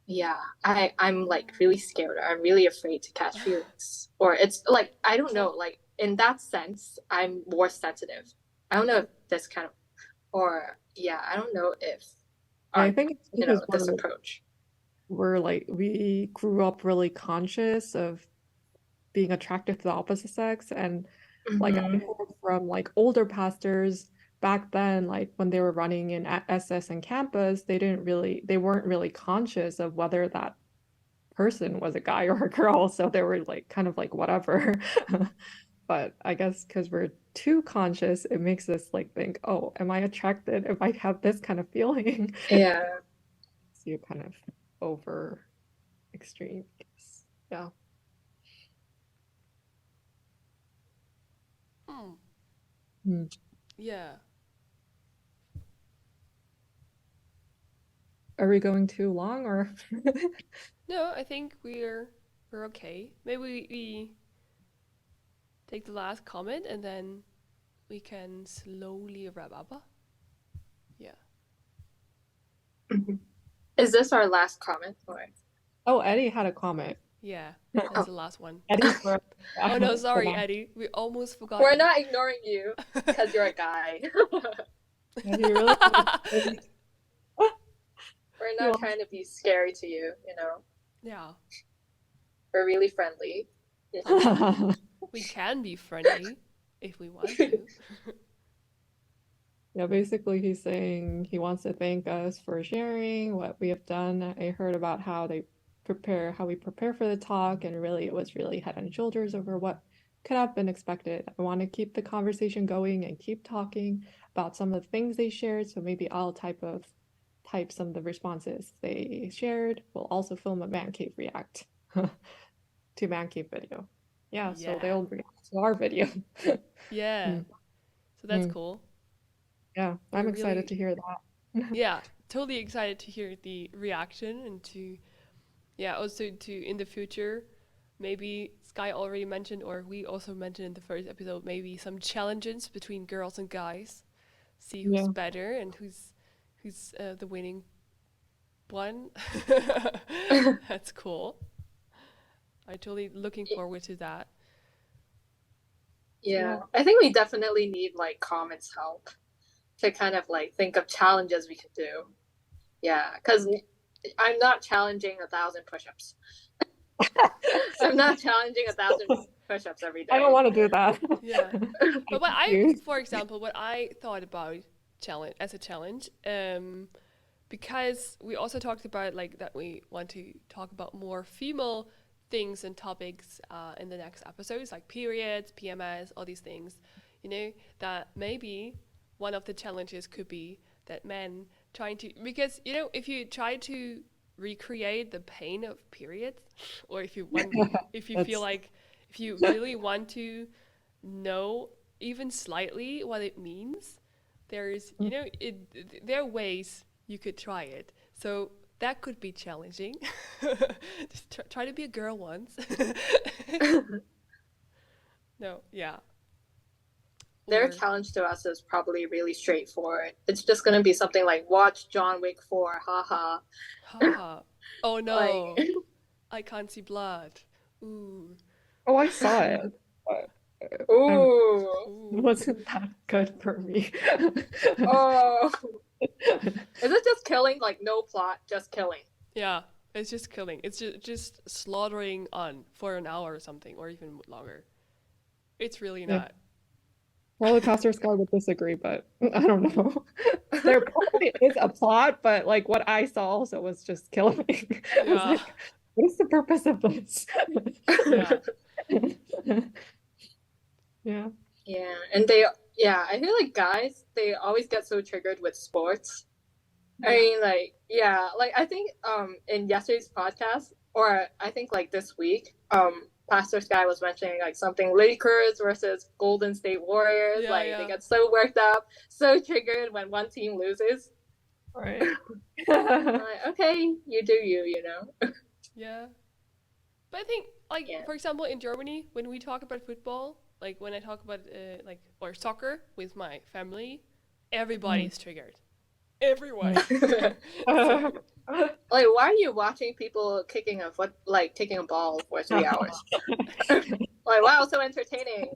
yeah, I'm like really scared. I'm really afraid to catch feelings. Or it's like, I don't know, like in that sense, I'm more sensitive. I don't know if this kind of, or yeah, I don't know if, I think it's you know, because this approach. we're like, we grew up really conscious of being attracted to the opposite sex. And like I heard from like older pastors back then, like when they were running in SS and campus, they weren't really conscious of whether that person was a guy or a girl, so they were like kind of like whatever. But I guess because we're too conscious, it makes us like think, oh, am I attracted if I have this kind of feeling? Yeah. So you kind of over extreme, I guess. Yeah. Yeah. Are we going too long or? No, I think we're okay. Maybe we take the last comment and then we can slowly wrap up. Yeah. Is this our last comment? Or? Oh, Eddie had a comment. Yeah, that's the last one. Eddie's Oh no, sorry, Eddie. We almost forgot. We're not ignoring you because you're a guy. Really We're not trying to be scary to you, you know? Yeah. We're really friendly. We can be friendly if we want to. Yeah, basically he's saying he wants to thank us for sharing what we have done. I heard about how we prepare for the talk, and really it was really head and shoulders over what could have been expected. I want to keep the conversation going and keep talking about some of the things they shared, so maybe I'll type some of the responses they shared. We'll also film a man cave react to man cave video. Yeah, so they'll react to our video. Yeah. So that's cool. Yeah, I'm excited to hear that. Yeah, totally excited to hear the reaction and to, also to in the future, maybe Sky already mentioned, or we also mentioned in the first episode, maybe some challenges between girls and guys. See who's better and who's the winning one. That's cool. I'm totally looking forward to that. Yeah, I think we definitely need like comments help to kind of like think of challenges we could do. Yeah, because I'm not challenging 1,000 push-ups. I'm not challenging 1,000 push-ups every day. I don't want to do that. Yeah, but for example, what I thought about as a challenge, because we also talked about like that we want to talk about more female things and topics in the next episodes, like periods, PMS, all these things. You know, that maybe one of the challenges could be that men trying to, because, you know, if you try to recreate the pain of periods, or if you feel like, if you really want to know even slightly what it means, there's, you know, there are ways you could try it. So that could be challenging. Just try to be a girl once. No, yeah. Their challenge to us is probably really straightforward. It's just going to be something like, watch John Wick 4, haha. Haha. Oh no. Like... I can't see blood. Ooh. Oh, I saw it. Ooh. It wasn't that good for me. Oh. Is it just killing? Like, no plot, just killing? Yeah, it's just killing. It's just slaughtering on for an hour or something, or even longer. It's really not. Rollercoaster Sky would disagree, but I don't know. There probably is a plot, but like what I saw also was just killing. I was like, what is the purpose of this? Yeah. Yeah, and I feel like guys, they always get so triggered with sports. I mean, like, like I think in yesterday's podcast, or I think like this week, Pastor Sky was mentioning like something Lakers versus Golden State Warriors. Yeah, Like yeah. they get so worked up, so triggered when one team loses. Right. I'm like, okay, you do you, you know. Yeah. But I think, like, Yeah. for example, in Germany, when we talk about football, like when I talk about like or soccer with my family, everybody's triggered. Everyone. So, Like, why are you watching people kicking a ball for 3 hours? Like, wow, so entertaining.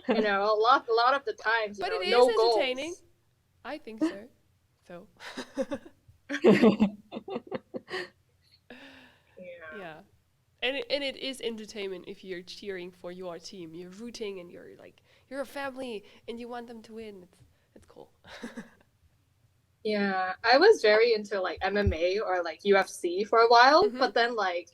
You know, a lot of the times, you but know, it is no entertaining. goals. I think so. So. Yeah. Yeah. And it is entertainment if you're cheering for your team. You're rooting and you're like you're a family and you want them to win. It's cool. Yeah, I was very into like MMA or like UFC for a while, Mhm. but then like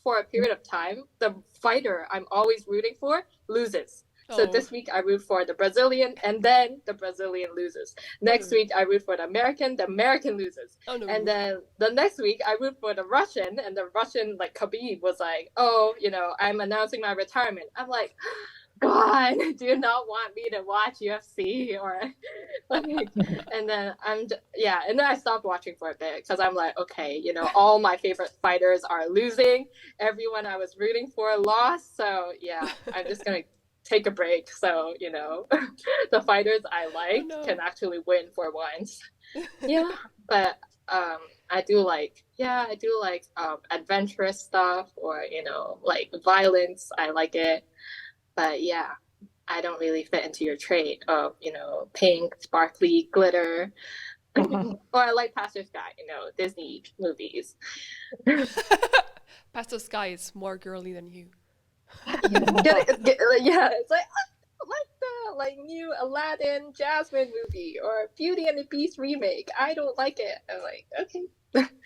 for a period of time, the fighter I'm always rooting for loses. So Oh. this week I root for the Brazilian and then the Brazilian loses. Next no. week I root for the American loses. Oh no. And then the next week I root for the Russian and the Russian like Khabib was like, "Oh, you know, I'm announcing my retirement." I'm like, God, do you not want me to watch UFC or like, and then and then I stopped watching for a bit because I'm like, okay, you know, all my favorite fighters are losing. Everyone I was rooting for lost. So yeah, I'm just gonna take a break. So, you know, the fighters I like no. can actually win for once. Yeah. But I do like adventurous stuff or, you know, like violence. I like it. But yeah, I don't really fit into your trait of, you know, pink, sparkly, glitter. Or I like Pastor Sky, you know, Disney movies. Pastor Sky is more girly than you. Yeah, it's like the like new Aladdin Jasmine movie or Beauty and the Beast remake. I don't like it. I'm like, okay.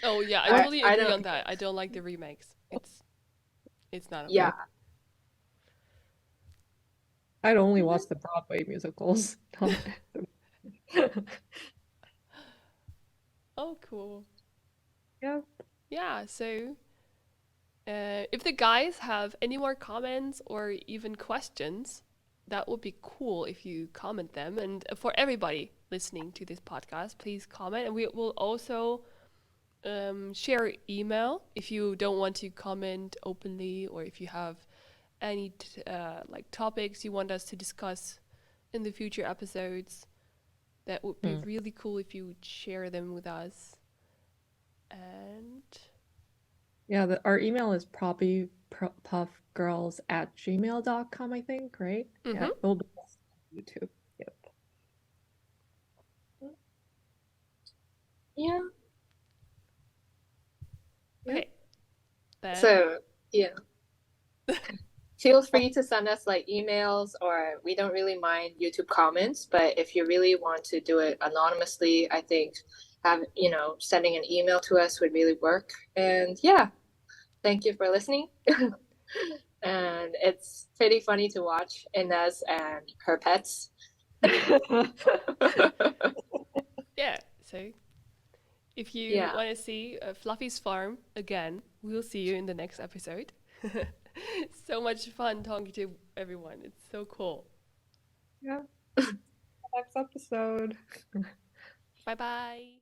Oh yeah, I I- totally I agree don't- on that. I don't like the remakes. It's not okay. Yeah. I'd only watch the Broadway musicals. Oh cool. Yeah. Yeah, so if the guys have any more comments or even questions, that would be cool if you comment them. And for everybody listening to this podcast, please comment. And we will also share email if you don't want to comment openly or if you have any like topics you want us to discuss in the future episodes. That would be really cool if you would share them with us. And Yeah, our email is provipuffgirls@gmail.com, I think, right? Yeah, it'll be on YouTube. Yep. Yeah. okay. Then So, yeah. Feel free to send us like emails or we don't really mind YouTube comments, but if you really want to do it anonymously, I think sending an email to us would really work. And yeah, thank you for listening. And it's pretty funny to watch Inez and her pets. yeah, so if you want to see Fluffy's farm again, we'll see you in the next episode. So much fun talking to everyone. It's so cool. Yeah. Next episode. Bye bye.